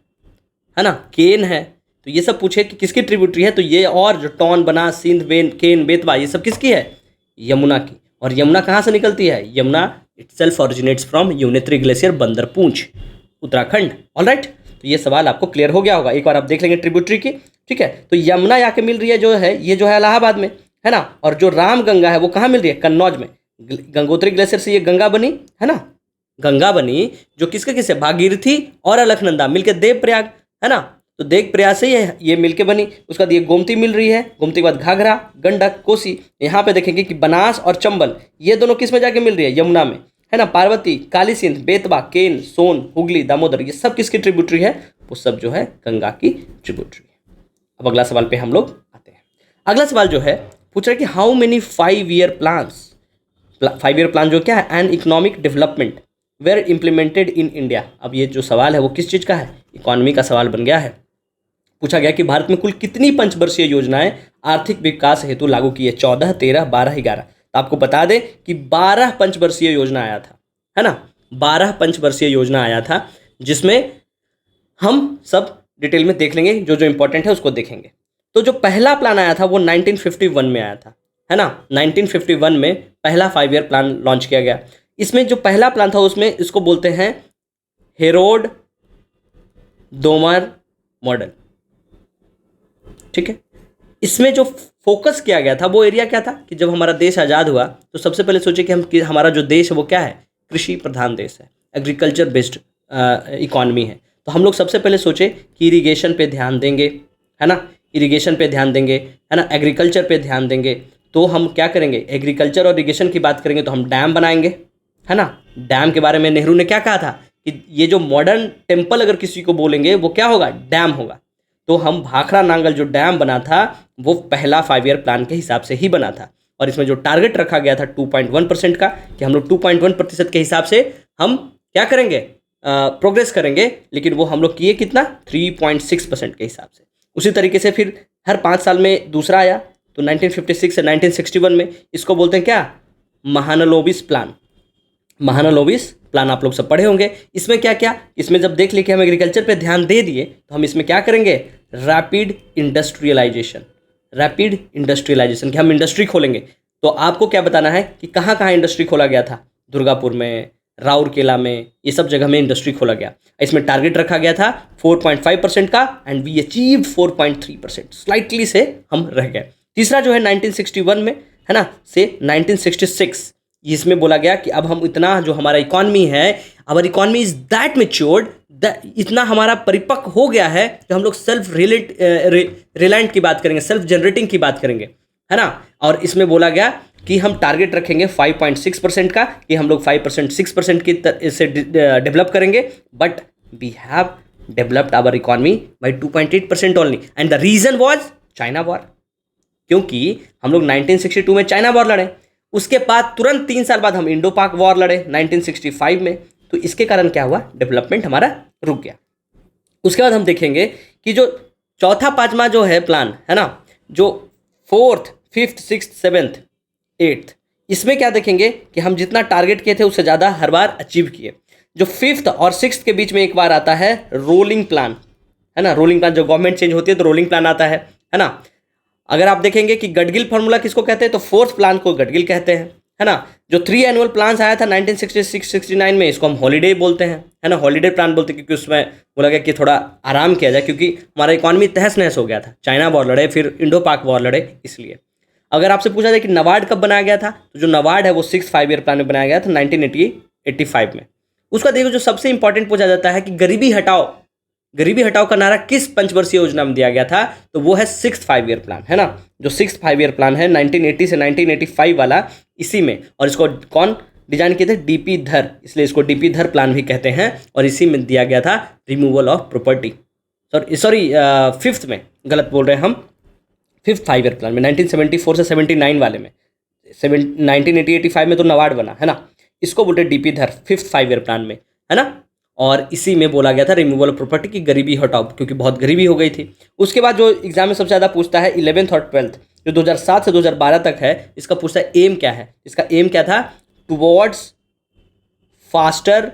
ना, केन है। तो ये सब पूछे कि किसकी ट्रिब्यूटरी है, तो ये, और जो टॉन, बनास, सिंध, केन, बेतवा, ये सब किसकी है? यमुना की। और यमुना कहाँ से निकलती है? Yamuna itself originates from Yamunotri glacier, Bandarpunch, Uttarakhand. Alright, तो ये सवाल आपको क्लियर हो गया होगा। एक बार आप देख लेंगे ट्रिब्यूटरी की। ठीक है, तो यमुना यहाँ के मिल रही है जो है, ये जो है इलाहाबाद में है ना, और जो रामगंगा है वो कहाँ मिल रही है? कन्नौज में। गंगोत्री ग्लेशियर से ये गंगा बनी है ना, गंगा बनी, जो किसके किससे? भागीरथी और अलकनंदा मिलकर देव प्रयाग है ना। तो देव प्रयाग से ये मिलके बनी। उसके बाद ये गोमती मिल रही है, गोमती के बाद घाघरा, गंडक, कोसी। यहाँ पे देखेंगे कि बनास और चंबल, ये दोनों किस में जाके मिल रही है? यमुना में है ना। पार्वती, काली सिंध, बेतवा, केन, सोन, हुगली, दामोदर, ये सब किसकी ट्रिब्यूटरी है? वो सब जो है गंगा की ट्रिब्यूटरी है। अब अगला सवाल पे हम लोग आते हैं। अगला सवाल जो है पूछ रहा है कि how many 5-year plans, 5-year plan जो क्या है? An economic development were implemented in India. अब ये जो सवाल है वो किस चीज़ का है? इकोनॉमी का सवाल बन गया है। पूछा गया कि भारत में कुल कितनी पंचवर्षीय योजनाएं आर्थिक विकास हेतु लागू की है? 14, 13, 12, 11। तो आपको बता दें कि 12 पंचवर्षीय योजना आया था, है ना। 12 पंचवर्षीय योजना आया था, जिसमें हम सब डिटेल में देख लेंगे, जो जो इंपॉर्टेंट है उसको देखेंगे। तो जो पहला प्लान आया था वो 1951 में आया था, है ना। 1951 में पहला 5-year प्लान लॉन्च किया गया। इसमें जो पहला प्लान था उसमें इसको बोलते हैं हेरोड दोमर मॉडल। ठीक है, इसमें जो फोकस किया गया था वो एरिया क्या था कि जब हमारा देश आज़ाद हुआ तो सबसे पहले सोचे कि हमारा जो देश है वो क्या है? कृषि प्रधान देश है, एग्रीकल्चर बेस्ड इकॉनमी है। तो हम लोग सबसे पहले सोचे कि इरिगेशन पे ध्यान देंगे, है ना, इरिगेशन पे ध्यान देंगे, है ना, एग्रीकल्चर पे ध्यान देंगे। तो हम क्या करेंगे? एग्रीकल्चर और इरिगेशन की बात करेंगे तो हम डैम बनाएंगे, है ना। डैम के बारे में नेहरू ने क्या कहा था कि ये जो मॉडर्न टेम्पल अगर किसी को बोलेंगे वो क्या होगा? डैम होगा। तो हम भाखड़ा नांगल जो डैम बना था वो पहला 5-year प्लान के हिसाब से ही बना था, और इसमें जो टारगेट रखा गया था 2.1% का, कि हम लोग 2.1% के हिसाब से हम क्या करेंगे? प्रोग्रेस करेंगे, लेकिन वो हम लोग किए कितना 3.6% के हिसाब से। उसी तरीके से फिर हर 5 साल में दूसरा आया, तो 1956 से 1961 में, इसको बोलते हैं क्या, महालनोबिस प्लान। महालनोबिस प्लान आप लोग सब पढ़े होंगे। इसमें क्या क्या, इसमें जब देख लिए कि हम एग्रीकल्चर पे ध्यान दे दिए, तो हम इसमें क्या करेंगे, रैपिड इंडस्ट्रियलाइजेशन। रैपिड इंडस्ट्रियलाइजेशन कि हम इंडस्ट्री खोलेंगे। तो आपको क्या बताना है कि कहाँ कहाँ इंडस्ट्री खोला गया था, दुर्गापुर में, राउरकेला में, ये सब जगह में इंडस्ट्री खोला गया। इसमें टारगेट रखा गया था 4.5% का, एंड वी अचीव्ड 4.3%, स्लाइटली से हम रह गए। तीसरा जो है 1961 में, है ना, से 1966, इसमें बोला गया कि अब हम इतना, जो हमारा इकॉनमी है, our economy is that matured, इतना हमारा परिपक्व हो गया है कि हम लोग सेल्फ रिलायंट की बात करेंगे, सेल्फ जनरेटिंग की बात करेंगे, है ना। और इसमें बोला गया कि हम टारगेट रखेंगे 5.6% का, कि हम लोग 5% 6% की से डेवलप करेंगे, but we have developed our economy by 2.8% only, and the reason was China war. क्योंकि हम लोग 1962 में चाइना वॉर लड़े, उसके बाद तुरंत 3 साल बाद हम इंडो पाक वॉर लड़े 1965 में, तो इसके कारण क्या हुआ, डेवलपमेंट हमारा रुक गया। उसके बाद हम देखेंगे कि जो चौथा पांचवा जो है प्लान, है ना, जो 4th 5th 6th 7th 8th, इसमें क्या देखेंगे कि हम जितना टारगेट किए थे उससे ज़्यादा हर बार अचीव किए। जो 5th और 6th के बीच में एक बार आता है रोलिंग प्लान, है ना। रोलिंग प्लान, जब गवर्नमेंट चेंज होती है तो रोलिंग प्लान आता है ना। अगर आप देखेंगे कि गडगिल फार्मूला किसको कहते हैं, तो 4th प्लान को गडगिल कहते हैं, है ना। जो 3 एनुअल प्लान्स आया था 1966-69 में, इसको हम हॉलीडे बोलते हैं, है ना, हॉलीडे प्लान बोलते हैं, क्योंकि उसमें बोला गया कि थोड़ा आराम किया जाए, क्योंकि हमारा इकॉनमी तहस नहस हो गया था, चाइना वॉर लड़े, फिर इंडो पाक वॉर लड़े, इसलिए। अगर आपसे पूछा जाए कि नबार्ड कब बनाया गया था, तो जो नबार्ड है वो 6th 5 ईयर प्लान में बनाया गया था 1985 में। उसका देखो, जो सबसे इंपॉर्टेंट पूछा जाता है कि गरीबी हटाओ, गरीबी हटाओ का नारा किस पंचवर्षीय योजना में दिया गया था, तो वो है 6th 5 ईयर प्लान, है ना। जो 6th 5 ईयर प्लान है 1980 से 1985 वाला, इसी में, और इसको कौन डिजाइन किए थे, डीपी धर, इसलिए इसको डीपी धर प्लान भी कहते हैं, और इसी में दिया गया था removal of property. Sorry 5th में, गलत बोल रहे हैं हम, 5th 5 ईयर प्लान में 1974 से 79 वाले में, 1980-85 में तो नबार्ड बना, है ना। इसको बोलते डीपी धर 5th 5 ईयर प्लान में, है ना। और इसी में बोला गया था रिमूवल ऑफ प्रॉपर्टी की, गरीबी हटाओ, क्योंकि बहुत गरीबी हो गई थी। उसके बाद जो एग्जाम में सबसे ज़्यादा पूछता है 11th और 12th, जो 2007 से 2012 तक है, इसका पूछता है एम क्या है। इसका एम क्या था, towards faster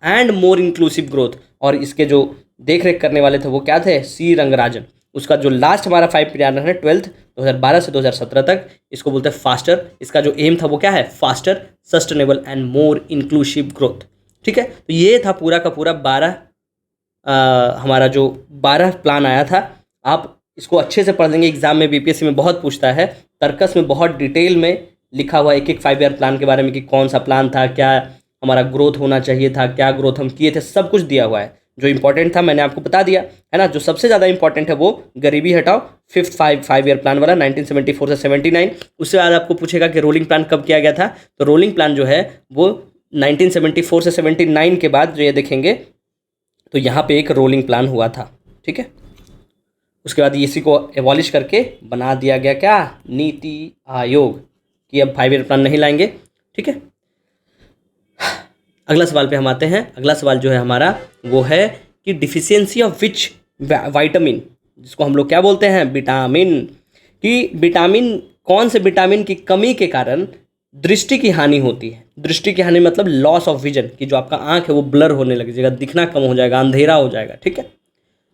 and more inclusive growth, और इसके जो देख रेख करने वाले थे वो क्या थे, सी रंगराजन। उसका जो लास्ट हमारा 5 ईयर है 12th 2012 से 2017 तक, इसको बोलते हैं फास्टर। इसका जो एम था वो क्या है, faster, sustainable and more inclusive growth, ठीक है। तो ये था पूरा का पूरा 12 हमारा जो 12 प्लान आया था। आप इसको अच्छे से पढ़ लेंगे, एग्जाम में बीपीएससी में बहुत पूछता है, तर्कस में बहुत डिटेल में लिखा हुआ एक एक 5 ईयर प्लान के बारे में, कि कौन सा प्लान था, क्या हमारा ग्रोथ होना चाहिए था, क्या ग्रोथ हम किए थे, सब कुछ दिया हुआ है। जो इंपॉर्टेंट था मैंने आपको बता दिया, है ना। जो सबसे ज़्यादा इंपॉर्टेंट है वो गरीबी हटाओ 5th 5 ईयर प्लान वाला 1974 से 79। उससे बाद आपको पूछेगा कि रोलिंग प्लान कब किया गया था, तो रोलिंग प्लान जो है वो 1974 से 79 के बाद जो ये देखेंगे, तो यहाँ पे एक रोलिंग प्लान हुआ था, ठीक है। उसके बाद इसी को एबॉलिश करके बना दिया गया क्या, नीति आयोग, कि अब 5 ईयर प्लान नहीं लाएंगे, ठीक है। अगला सवाल पे हम आते हैं। अगला सवाल जो है हमारा वो है कि डिफिशियंसी ऑफ विच विटामिन, जिसको हम लोग क्या बोलते हैं, विटामिन, कि विटामिन, कौन से विटामिन की कमी के कारण दृष्टि की हानि होती है। दृष्टि की हानि मतलब लॉस ऑफ विजन, कि जो आपका आंख है वो ब्लर होने लगेगा, दिखना कम हो जाएगा, अंधेरा हो जाएगा, ठीक है।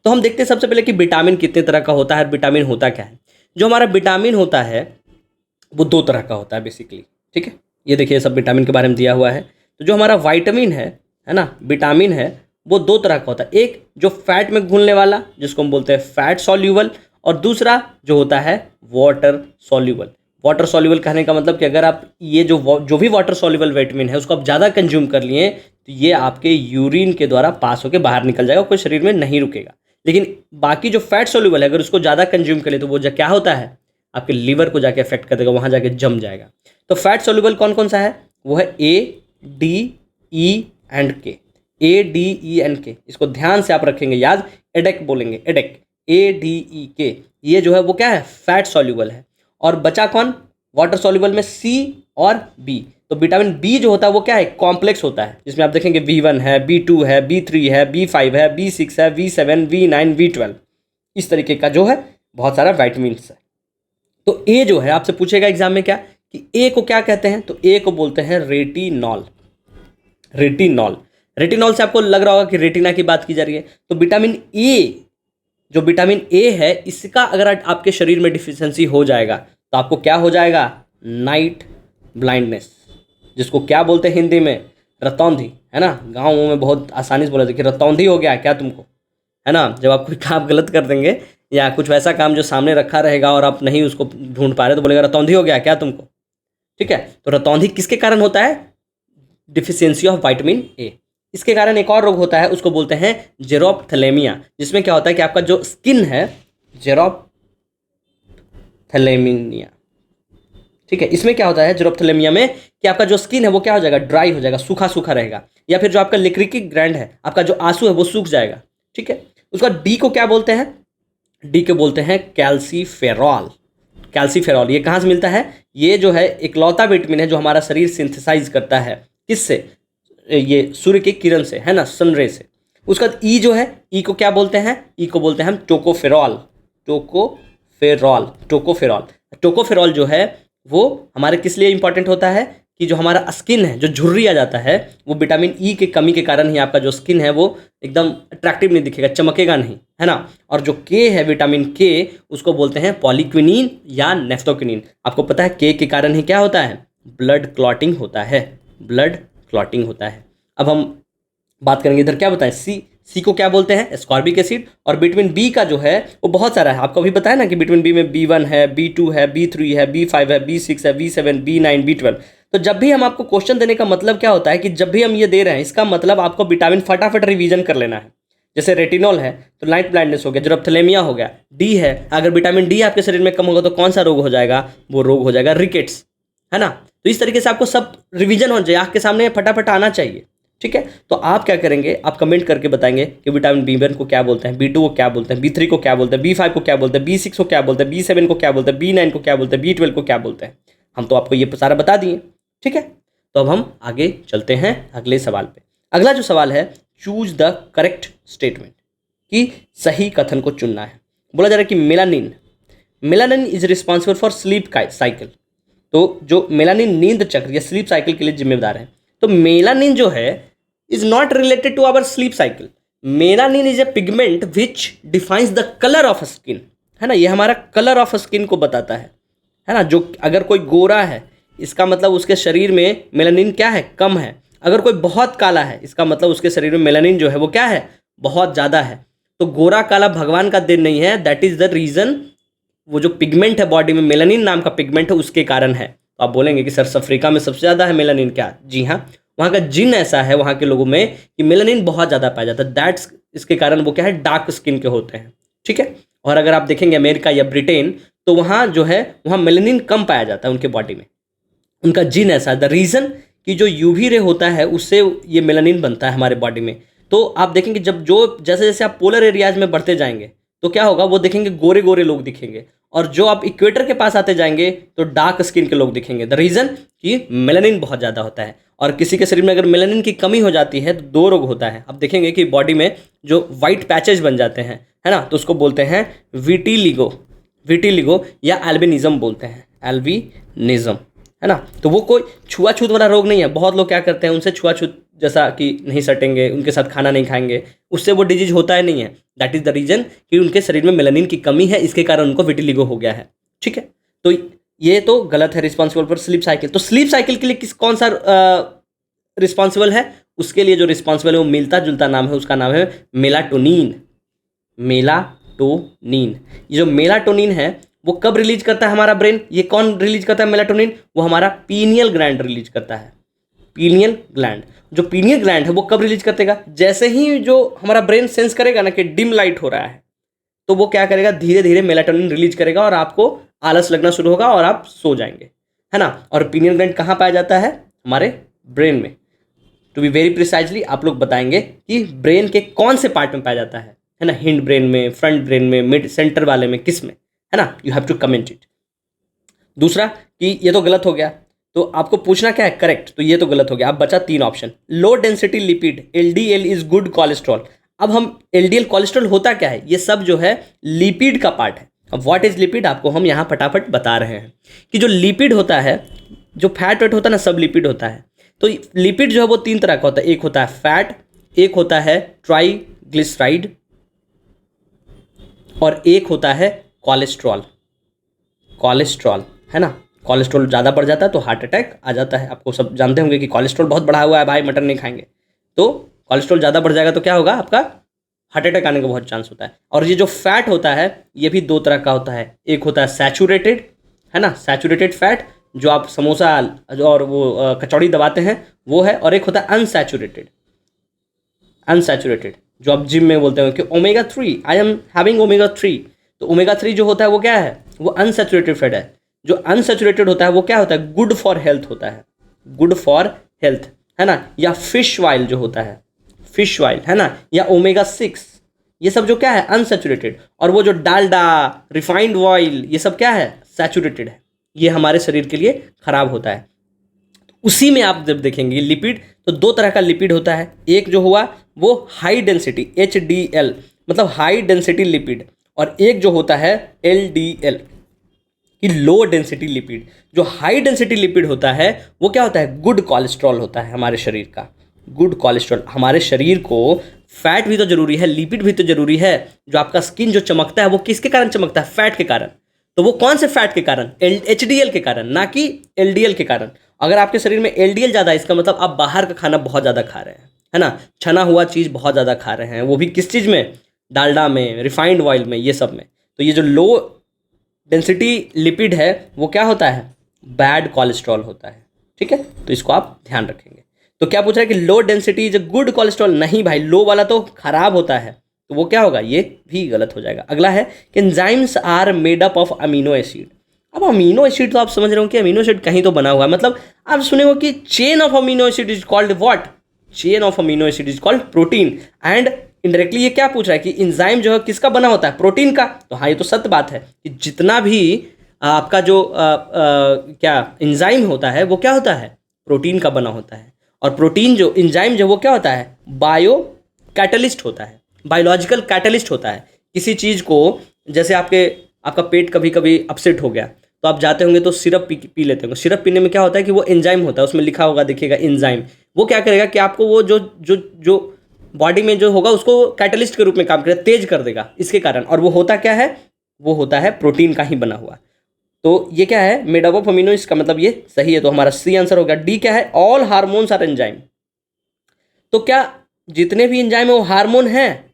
तो हम देखते हैं सबसे पहले कि विटामिन कितने तरह का होता है, विटामिन होता क्या है। जो हमारा विटामिन होता है वो 2 तरह का होता है बेसिकली, ठीक है। ये देखिए सब विटामिन के बारे में दिया हुआ है। तो जो हमारा वाइटामिन है ना, विटामिन है, वो 2 तरह का होता है। एक जो फैट में घुलने वाला, जिसको हम बोलते हैं फैट सॉल्यूबल, और दूसरा जो होता है वाटर सॉल्यूबल। वाटर सॉल्यूबल कहने का मतलब कि अगर आप ये जो भी वाटर सॉल्यूबल विटामिन है उसको आप ज़्यादा कंज्यूम कर लिए, तो ये आपके यूरिन के द्वारा पास होकर बाहर निकल जाएगा, कोई शरीर में नहीं रुकेगा। लेकिन बाकी जो फैट सॉल्यूबल है, अगर उसको ज़्यादा कंज्यूम कर ले, तो वो क्या होता है, आपके लीवर को जाके अफेक्ट कर देगा, वहाँ जाके जम जाएगा। तो फैट सॉल्यूबल कौन कौन सा है, वो है ए, डी, ई एंड के। ए, डी, ई एंड के, इसको ध्यान से आप रखेंगे याद, एडेक बोलेंगे, एडेक, ए, डी, ई, के, ये जो है वो क्या है, फैट सॉल्यूबल है। और बचा कौन, वाटर सॉल्यूबल में सी और बी। तो विटामिन बी जो होता है वो क्या है, कॉम्प्लेक्स होता है, जिसमें आप देखेंगे B1 है, B2 है, B3 है, B5 है, B6 है, B7, B9, B12, इस तरीके का जो है बहुत सारा वाइटमिन्स है। तो ए जो है आपसे पूछेगा एग्जाम में क्या, कि ए को क्या कहते हैं, तो ए को बोलते हैं रेटिनॉल। रेटिनॉल, रेटिनॉल से आपको लग रहा होगा कि रेटिना की बात की जा रही है। तो विटामिन ए, जो विटामिन ए है, इसका अगर आपके शरीर में डिफिशियंसी हो जाएगा तो आपको क्या हो जाएगा, नाइट ब्लाइंडनेस, जिसको क्या बोलते हैं हिंदी में, रतौंधी, है ना। गाँव में बहुत आसानी से बोला जाता है कि रतौंधी हो गया क्या तुमको, है ना। जब आप कोई काम गलत कर देंगे या कुछ वैसा काम जो सामने रखा रहेगा और आप नहीं उसको ढूंढ पा रहे तो बोलेगा रतौंधी हो गया क्या तुमको, ठीक है। तो रतौंधी किसके कारण होता है, डिफिशियंसी ऑफ विटामिन ए। इसके कारण एक और रोग होता है, उसको बोलते हैं जेरोप्थेलेमिया, जिसमें क्या होता है कि आपका जो स्किन है, जेरोप्थेलेमिया, ठीक है। इसमें क्या होता है जेरोप्थेलेमिया में, कि आपका जो स्किन है वो क्या हो जाएगा, ड्राई हो जाएगा, सूखा सूखा रहेगा, या फिर जो आपका लिक्रिकी ग्लैंड है, आपका जो आंसू है वो सूख जाएगा, ठीक है। उसका डी को क्या बोलते हैं, डी के बोलते हैं कैल्सीफेरॉल। कैल्सीफेरॉल ये कहाँ से मिलता है, ये जो है इकलौता विटामिन है जो हमारा शरीर सिंथेसाइज करता है, किससे, ये सूर्य की किरण से, है ना, सनरे से। उसका ई जो है, ई को क्या बोलते हैं, ई को बोलते हैं हम टोकोफेरॉल। टोकोफेरॉल, टोकोफेरॉल, टोकोफेरॉल जो है वो हमारे किस लिए इंपॉर्टेंट होता है, कि जो हमारा स्किन है, जो झुर्री आ जाता है, वो विटामिन ई के कमी के कारण ही आपका जो स्किन है वो एकदम अट्रैक्टिव नहीं दिखेगा, चमकेगा नहीं, है ना। और जो के है, विटामिन के, उसको बोलते हैं पॉलीक्विनिन या नेफ्थोक्विनिन। आपको पता है के कारण ही क्या होता है, ब्लड क्लॉटिंग होता है, ब्लड क्लॉटिंग होता है। अब हम बात करेंगे इधर, क्या बताएं, सी को क्या बोलते हैं, एस्कॉर्बिक एसिड। और विटामिन बी का जो है वो बहुत सारा है, आपको अभी बताया ना कि विटामिन बी में B1 है, B2 है, B3 है, B5 है, B6 है, B7, B9, B12। तो जब भी हम आपको क्वेश्चन देने का मतलब क्या होता है, कि जब भी हम ये दे रहे हैं, इसका मतलब आपको विटामिन फटाफट रिवीजन कर लेना है। जैसे रेटिनॉल है तो नाइट ब्लाइंडनेस हो गया, जेरोप्थेलेमिया हो गया। डी है, अगर विटामिन डी आपके शरीर में कम होगा तो कौन सा रोग हो जाएगा, वो रोग हो जाएगा रिकेट्स, है ना। तो इस तरीके से आपको सब रिवीजन हो जाए, आँख के सामने फटाफट आना चाहिए, ठीक है। तो आप क्या करेंगे, आप कमेंट करके बताएंगे कि विटामिन B1 को क्या बोलते हैं, B2 को क्या बोलते हैं, B3 को क्या बोलते हैं, B5 को क्या बोलते हैं, B6 को क्या बोलते हैं, B7 को क्या बोलते हैं, B9 को क्या बोलते हैं, B12 को क्या बोलते हैं। हम तो आपको ये सारा बता दिए, ठीक है। तो अब हम आगे चलते हैं अगले सवाल पे। अगला जो सवाल है, चूज द करेक्ट स्टेटमेंट, कि सही कथन को चुनना है। बोला जा रहा है कि melanin is responsible for sleep cycle. तो जो मेलानिन नींद चक्र या स्लीप साइकिल के लिए जिम्मेदार है। तो मेलानिन जो है is not related to our sleep cycle. Melanin is a pigment which defines the colour of skin, है ना। ये हमारा कलर ऑफ स्किन को बताता है ना। जो अगर कोई गोरा है, इसका मतलब उसके शरीर में मेलानिन क्या है, कम है। अगर कोई बहुत काला है, इसका मतलब उसके शरीर में मेलानिन जो है वो क्या है, बहुत ज़्यादा है। तो गोरा काला भगवान का दिन नहीं है, दैट इज़ द रीज़न। वो जो पिगमेंट है बॉडी में, मेलानिन नाम का पिगमेंट है, उसके कारण है। तो आप बोलेंगे कि सर अफ्रीका में सबसे ज़्यादा है मेलानिन, क्या? जी हाँ, वहाँ का जीन ऐसा है वहाँ के लोगों में कि मेलानिन बहुत ज़्यादा पाया जाता है। दैट्स, इसके कारण वो क्या है, डार्क स्किन के होते हैं, ठीक है। और अगर आप देखेंगे अमेरिका या ब्रिटेन, तो वहाँ जो है वहाँ मेलानिन कम पाया जाता है उनके बॉडी में। उनका जीन ऐसा है, द रीज़न कि जो यूवी रे होता है उससे ये मेलानिन बनता है हमारे बॉडी में। तो आप देखेंगे जब जैसे जैसे आप पोलर एरियाज में बढ़ते जाएंगे तो क्या होगा, वो देखेंगे गोरे गोरे लोग दिखेंगे। और जो आप इक्वेटर के पास आते जाएंगे तो डार्क स्किन के लोग दिखेंगे। द रीज़न कि मेलानिन बहुत ज़्यादा होता है। और किसी के शरीर में अगर मेलानिन की कमी हो जाती है तो दो रोग होता है। आप देखेंगे कि बॉडी में जो वाइट पैचेज बन जाते हैं, है ना, तो उसको बोलते हैं विटिलिगो या एल्बिनिज्म बोलते हैं, एल्बिनिज्म, है ना। तो वो कोई छुआछूत वाला रोग नहीं है। बहुत लोग क्या करते हैं, उनसे छुआछूत जैसा कि नहीं सटेंगे, उनके साथ खाना नहीं खाएंगे, उससे वो डिजीज होता है नहीं है। दैट इज़ द रीज़न कि उनके शरीर में मेलानिन की कमी है, इसके कारण उनको विटिलिगो हो गया है, ठीक है। तो ये तो गलत है, रिस्पॉन्सिबल फॉर स्लीप साइकिल। तो स्लीप साइकिल के लिए कौन सा रिस्पॉन्सिबल है? उसके लिए जो रिस्पॉन्सिबल है वो मिलता जुलता नाम है, उसका नाम है मेलाटोनिन। ये जो मेलाटोनिन है वो कब रिलीज करता है हमारा ब्रेन? ये कौन रिलीज करता है मेलाटोनिन? वो हमारा पीनियल ग्लैंड रिलीज करता है। पीनियल ग्लैंड, जो पीनियल ग्लैंड है वो कब रिलीज करतेगा? जैसे ही जो हमारा ब्रेन सेंस करेगा ना कि डिम लाइट हो रहा है, तो वो क्या करेगा, धीरे धीरे मेलाटोनिन रिलीज करेगा और आपको आलस लगना शुरू होगा और आप सो जाएंगे, है ना। और पीनियल ग्लैंड कहाँ पाया जाता है? हमारे ब्रेन में। टू बी वेरी प्रिसाइजली आप लोग बताएंगे कि ब्रेन के कौन से पार्ट में पाया जाता है ना। हिंड ब्रेन में, फ्रंट ब्रेन में, मिड सेंटर वाले में, किस में, है ना। You have to comment it. दूसरा कि ये तो गलत हो गया तो आपको पूछना क्या है, करेक्ट, तो ये तो गलत हो गया। अब बचा 3 option. Low density lipid LDL is good cholesterol. अब हम एलडीएल कोलेस्ट्रॉल होता क्या है, ये सब जो है लिपिड का पार्ट है। अब व्हाट इज लिपिड आपको हम यहाँ फटाफट बता रहे हैं कि जो लिपिड होता है, जो फैट वेट होता है ना, सब लिपिड होता है। तो लिपिड जो है वो 3 तरह का होता है, एक होता है फैट, एक होता है ट्राइग्लिसराइड और एक होता है कोलेस्ट्रॉल। कोलेस्ट्रॉल है ना, कोलेस्ट्रॉल ज़्यादा बढ़ जाता है तो हार्ट अटैक आ जाता है। आपको सब जानते होंगे कि कोलेस्ट्रॉल बहुत बढ़ा हुआ है भाई, मटन नहीं खाएंगे तो कोलेस्ट्रॉल ज़्यादा बढ़ जाएगा तो क्या होगा, आपका हार्ट अटैक आने का बहुत चांस होता है। और ये जो फैट होता है ये भी 2 तरह का होता है, एक होता है सैचुरेटेड, है ना, सैचुरेटेड फैट जो आप समोसा और वो कचौड़ी दबाते हैं वो है, और एक होता है अनसैचुरेटेड। अनसैचुरेटेड जो आप जिम में बोलते हैं कि omega 3, I am having omega 3, तो ओमेगा 3 जो होता है वो क्या है, वो अनसैचुरेटेड फैट है। जो अनसैचुरेटेड होता है वो क्या होता है, गुड फॉर हेल्थ होता है, गुड फॉर हेल्थ, है ना। या फिश ऑयल जो होता है, फिश ऑयल, है ना, या ओमेगा 6, ये सब जो क्या है, अनसैचुरेटेड। और वो जो डालडा, रिफाइंड ऑयल, ये सब क्या है, सैचुरेटेड है, ये हमारे शरीर के लिए खराब होता है। उसी में आप जब देखेंगे लिपिड, तो 2 तरह का लिपिड होता है। एक जो हुआ वो हाई डेंसिटी HDL मतलब हाई डेंसिटी लिपिड, और एक जो होता है LDL कि लो डेंसिटी लिपिड। जो हाई डेंसिटी लिपिड होता है वो क्या होता है, गुड कोलेस्ट्रॉल होता है हमारे शरीर का, गुड कोलेस्ट्रॉल। हमारे शरीर को फैट भी तो जरूरी है, लिपिड भी तो जरूरी है। जो आपका स्किन जो चमकता है वो किसके कारण चमकता है, फैट के कारण। तो वो कौन से फैट के कारण, HDL के कारण, ना कि LDL के कारण। अगर आपके शरीर में LDL ज़्यादा है इसका मतलब आप बाहर का खाना बहुत ज़्यादा खा रहे हैं, है ना, छना हुआ चीज़ बहुत ज़्यादा खा रहे हैं, वो भी किस चीज़ में, डालडा में, रिफाइंड ऑयल में, ये सब में। तो ये जो लो डेंसिटी लिपिड है वो क्या होता है, बैड कोलेस्ट्रॉल होता है, ठीक है। तो इसको आप ध्यान रखेंगे। तो क्या पूछ रहा है कि low density is good cholesterol, नहीं भाई, लो वाला तो खराब होता है, तो वो क्या होगा, ये भी गलत हो जाएगा। अगला है कि enzymes are made up of amino acid. अब अमीनो एसिड तो आप समझ रहे हो कि अमीनो एसिड कहीं तो बना हुआ है, मतलब आप सुने हो कि chain of amino acid is called what, chain of amino acid is called protein. And indirectly ये क्या पूछ रहा है कि एंजाइम जो है किसका बना होता है, प्रोटीन का। तो हाँ, ये तो सत्य बात है कि जितना भी आपका जो क्या एंजाइम होता है वो क्या होता है, प्रोटीन का बना होता है। और प्रोटीन जो एंजाइम जो वो क्या होता है, बायो कैटलिस्ट होता है, बायोलॉजिकल कैटलिस्ट होता है। किसी चीज़ को, जैसे आपका पेट कभी कभी अपसेट हो गया तो आप जाते होंगे तो सिरप पी लेते होंगे। सिरप पीने में क्या होता है कि वो एंजाइम होता है, उसमें लिखा होगा देखिएगा एंजाइम। वो क्या करेगा कि आपको वो जो बॉडी में जो होगा उसको कैटलिस्ट के रूप में काम करेगा, तेज कर देगा इसके कारण। और वो होता क्या है, वो होता है प्रोटीन का ही बना हुआ। तो ये क्या है, मेड अप ऑफ अमीनो, इसका मतलब ये सही है। तो हमारा सी आंसर हो गया। डी क्या है, ऑल हार्मोन्स आर एंजाइम। तो क्या जितने भी एंजाइम है वो हार्मोन हैं,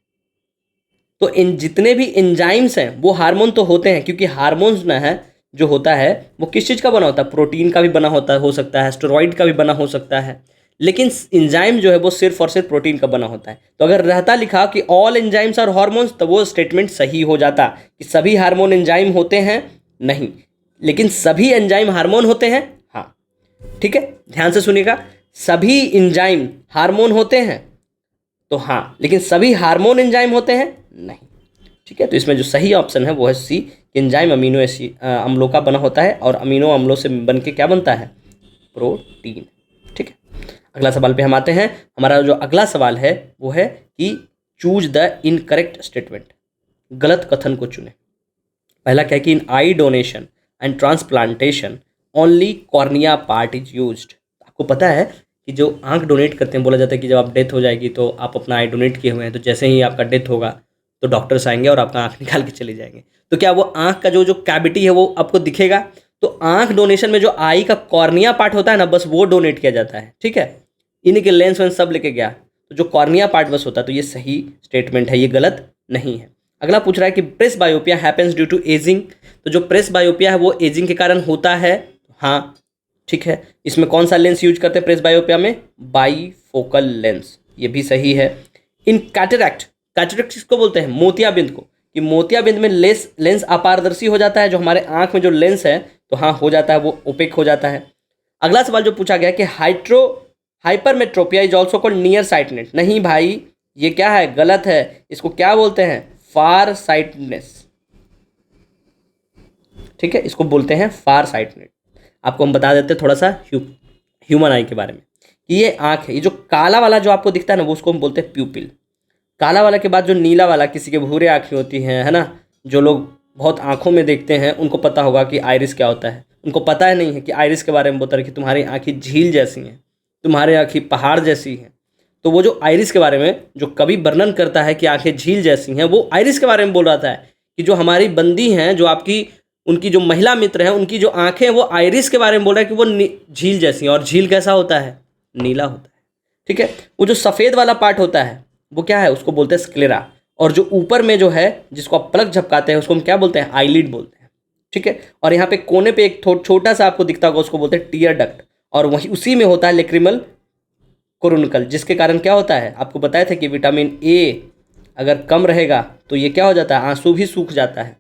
तो इन जितने भी एंजाइम्स हैं वो हार्मोन तो होते हैं, क्योंकि हार्मोन्स ना है जो होता है वो किस चीज़ का बना होता है, प्रोटीन का भी बना होता है, हो सकता है स्टेरॉइड का भी बना हो सकता है, लेकिन एंजाइम जो है वो सिर्फ और सिर्फ प्रोटीन का बना होता है। तो अगर रहता लिखा कि ऑल एंजाइम्स आर हार्मोन्स, तो वो स्टेटमेंट सही हो जाता कि सभी हार्मोन एंजाइम होते हैं, नहीं, लेकिन सभी एंजाइम हार्मोन होते हैं, हाँ, ठीक है, ध्यान से सुनिएगा। सभी एंजाइम हार्मोन होते हैं तो हाँ, लेकिन सभी हार्मोन एंजाइम होते हैं नहीं, ठीक है। तो इसमें जो सही ऑप्शन है वो है सी, एंजाइम अमीनो एसिड अम्लों का बना होता है, और अमीनो अम्लों से बन के क्या बनता है, प्रोटीन, ठीक है। अगला सवाल पे हम आते हैं। हमारा जो अगला सवाल है वो है कि चूज द इनकरेक्ट स्टेटमेंट, गलत कथन को चुने। पहला क्या है कि in eye donation and transplantation only cornea part is used. आपको पता है कि जो आंख डोनेट करते हैं, बोला जाता है कि जब आप डेथ हो जाएगी तो आप अपना आई डोनेट किए हुए हैं, तो जैसे ही आपका डेथ होगा तो डॉक्टर्स आएंगे और आपका आंख निकाल के चले जाएंगे। तो क्या वो आंख का जो कैविटी है वो आपको दिखेगा? तो आंख डोनेशन में जो आई का कॉर्निया पार्ट होता है ना, बस वो डोनेट किया जाता है, ठीक है। इन्हीं के लेंस वेंस सब लेके गया, तो जो कॉर्निया पार्ट बस होता है। तो ये सही स्टेटमेंट है, ये गलत नहीं है। अगला पूछ रहा है कि presbyopia happens due to ageing. तो जो प्रेस बायोपिया है वो एजिंग के कारण होता है, हाँ, ठीक है। इसमें कौन सा लेंस यूज करते हैं प्रेस बायोपिया में? बाईफोकल लेंस, ये भी सही है। इन कैटरैक्ट, कैटरैक्ट किसको बोलते हैं? मोतियाबिंद को, कि मोतियाबिंद में लेंस अपारदर्शी हो जाता है, जो हमारे आंख में जो लेंस है तो हाँ हो जाता है, वो ओपेक हो जाता है। अगला सवाल जो पूछा गया कि hypermetropia is also called near sightedness. नहीं भाई, ये क्या है, गलत है। इसको क्या बोलते हैं? फार साइटनेस, ठीक है, इसको बोलते हैं फार साइटनेस। आपको हम बता देते हैं थोड़ा सा ह्यूमन आई के बारे में कि ये आँख है, ये जो काला वाला जो आपको दिखता है ना वो उसको हम बोलते हैं प्यूपिल। काला वाला के बाद जो नीला वाला, किसी के भूरे आँखें होती हैं, है ना, जो लोग बहुत आँखों में देखते हैं उनको पता होगा कि आइरिस क्या होता है। उनको पता है नहीं है कि आइरिस के बारे में बोलता है कि तुम्हारी आँखें झील जैसी हैं, तुम्हारी आँखें पहाड़ जैसी हैं। तो वो जो आइरिस के बारे में जो कवि वर्णन करता है कि आँखें झील जैसी हैं, वो आइरिस के बारे में बोल रहा था कि जो हमारी बंदी हैं, जो आपकी उनकी जो महिला मित्र हैं, उनकी जो आँखें, वो आइरिस के बारे में बोल रहा है कि वो झील जैसी हैं। और झील कैसा होता है? नीला होता है। ठीक है। वो जो सफ़ेद वाला पार्ट होता है वो क्या है? उसको बोलते हैं स्क्लेरा। और जो ऊपर में जो है जिसको आप पलक झपकाते हैं उसको हम क्या बोलते हैं? आईलिड बोलते हैं। ठीक है। और यहाँ पे कोने पे एक छोटा सा आपको दिखता होगा, उसको बोलते हैं टीयर डक्ट। और वहीं उसी में होता है लेक्रिमल कोरोनिकल, जिसके कारण क्या होता है? आपको बताया था कि विटामिन ए अगर कम रहेगा तो ये क्या हो जाता है? आंसू भी सूख जाता है।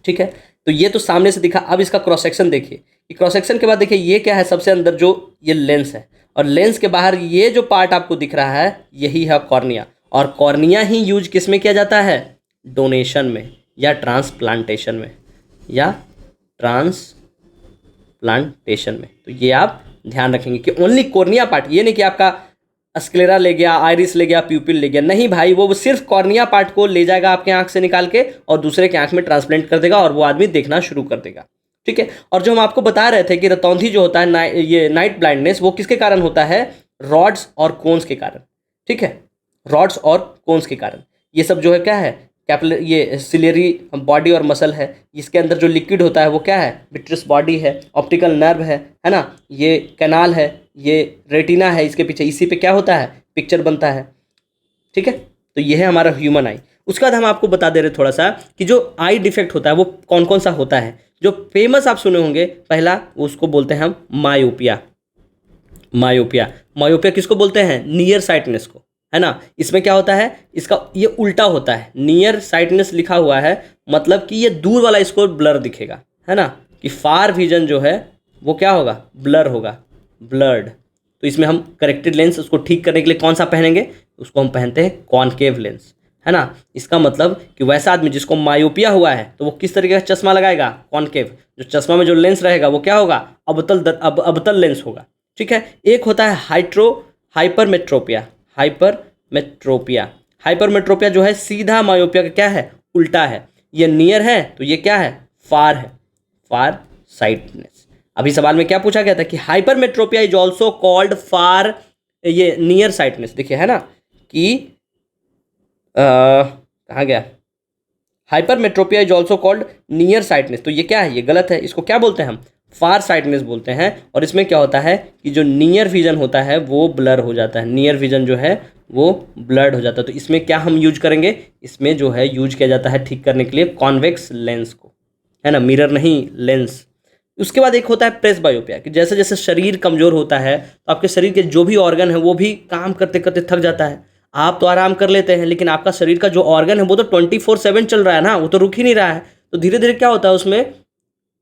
ठीक है। तो ये तो सामने से दिखा। अब इसका क्रॉस सेक्शन देखिए। क्रॉस सेक्शन के बाद देखिए ये क्या है? सबसे अंदर जो ये लेंस है, और लेंस के बाहर ये जो पार्ट आपको दिख रहा है यही है कॉर्निया। और कॉर्निया ही यूज किस में किया जाता है? डोनेशन में या ट्रांसप्लांटेशन में, या ट्रांसप्लांटेशन में। तो ये आप ध्यान रखेंगे कि ओनली कॉर्निया पार्ट, ये नहीं कि आपका स्क्लेरा ले गया, आइरिस ले गया, प्यूपिल ले गया। नहीं भाई, वो सिर्फ कॉर्निया पार्ट को ले जाएगा आपके आंख से निकाल के और दूसरे के आंख में ट्रांसप्लांट कर देगा और वो आदमी देखना शुरू कर देगा। ठीक है। और जो हम आपको बता रहे थे कि रतौंधी जो होता है, ये नाइट ब्लाइंडनेस, वो किसके कारण होता है? रॉड्स और कोन्स के कारण। ठीक है। रॉड्स और कोन्स के कारण। ये सब जो है क्या है? कैपिलरी, ये सिलेरी बॉडी और मसल है। इसके अंदर जो लिक्विड होता है वो क्या है? विट्रस बॉडी है, ऑप्टिकल नर्व है ना, ये कैनाल है, ये रेटिना है इसके पीछे। इसी पे क्या होता है? पिक्चर बनता है। ठीक है। तो ये है हमारा ह्यूमन आई। उसके बाद हम आपको बता दे रहे थोड़ा सा कि जो आई डिफेक्ट होता है वो कौन कौन सा होता है। जो फेमस आप सुने होंगे, पहला उसको बोलते हैं हम मायोपिया। मायोपिया, मायोपिया किसको बोलते हैं? नियर साइटनेस को, है ना। इसमें क्या होता है? इसका ये उल्टा होता है। नियर साइटनेस लिखा हुआ है मतलब कि ये दूर वाला इसको ब्लर दिखेगा, है ना, कि फार विजन जो है वो क्या होगा? ब्लर होगा, ब्लर्ड। तो इसमें हम करेक्टेड लेंस, उसको ठीक करने के लिए कौन सा पहनेंगे? उसको हम पहनते हैं कॉनकेव लेंस, है ना। इसका मतलब कि वैसा आदमी जिसको मायोपिया हुआ है तो वो किस तरीके का चश्मा लगाएगा? कॉनकेव। जो चश्मा में जो लेंस रहेगा वो क्या होगा? अबतल लेंस होगा। ठीक है। एक होता है हाइपरमेट्रोपिया। हाइपरमेट्रोपिया, हाइपरमेट्रोपिया जो है सीधा मायोपिया का क्या है? उल्टा है। ये नियर है तो ये क्या है? फार है, फार साइटनेस। अभी सवाल में क्या पूछा गया था कि हाइपरमेट्रोपिया इज ऑल्सो कॉल्ड फार, ये नियर साइटनेस। देखिए, है ना, कि कहाँ गया? Hypermetropia is also called near sightedness. तो ये क्या है? ये गलत है। इसको क्या बोलते हैं हम? फार साइटनेस बोलते हैं। और इसमें क्या होता है कि जो नियर विजन होता है वो ब्लर हो जाता है। नियर विजन जो है वो ब्लर्ड हो जाता है। तो इसमें क्या हम यूज करेंगे? इसमें जो है यूज किया जाता है ठीक करने के लिए कॉन्वेक्स लेंस को, है ना, मिरर नहीं, लेंस। उसके बाद एक होता है प्रेस बायोपिया, कि जैसे जैसे शरीर कमज़ोर होता है तो आपके शरीर के जो भी ऑर्गन है वो भी काम करते करते थक जाता है। आप तो आराम कर लेते हैं लेकिन आपका शरीर का जो ऑर्गन है वो तो 24/7 चल रहा है ना, वो तो रुक ही नहीं रहा है। तो धीरे धीरे क्या होता है उसमें,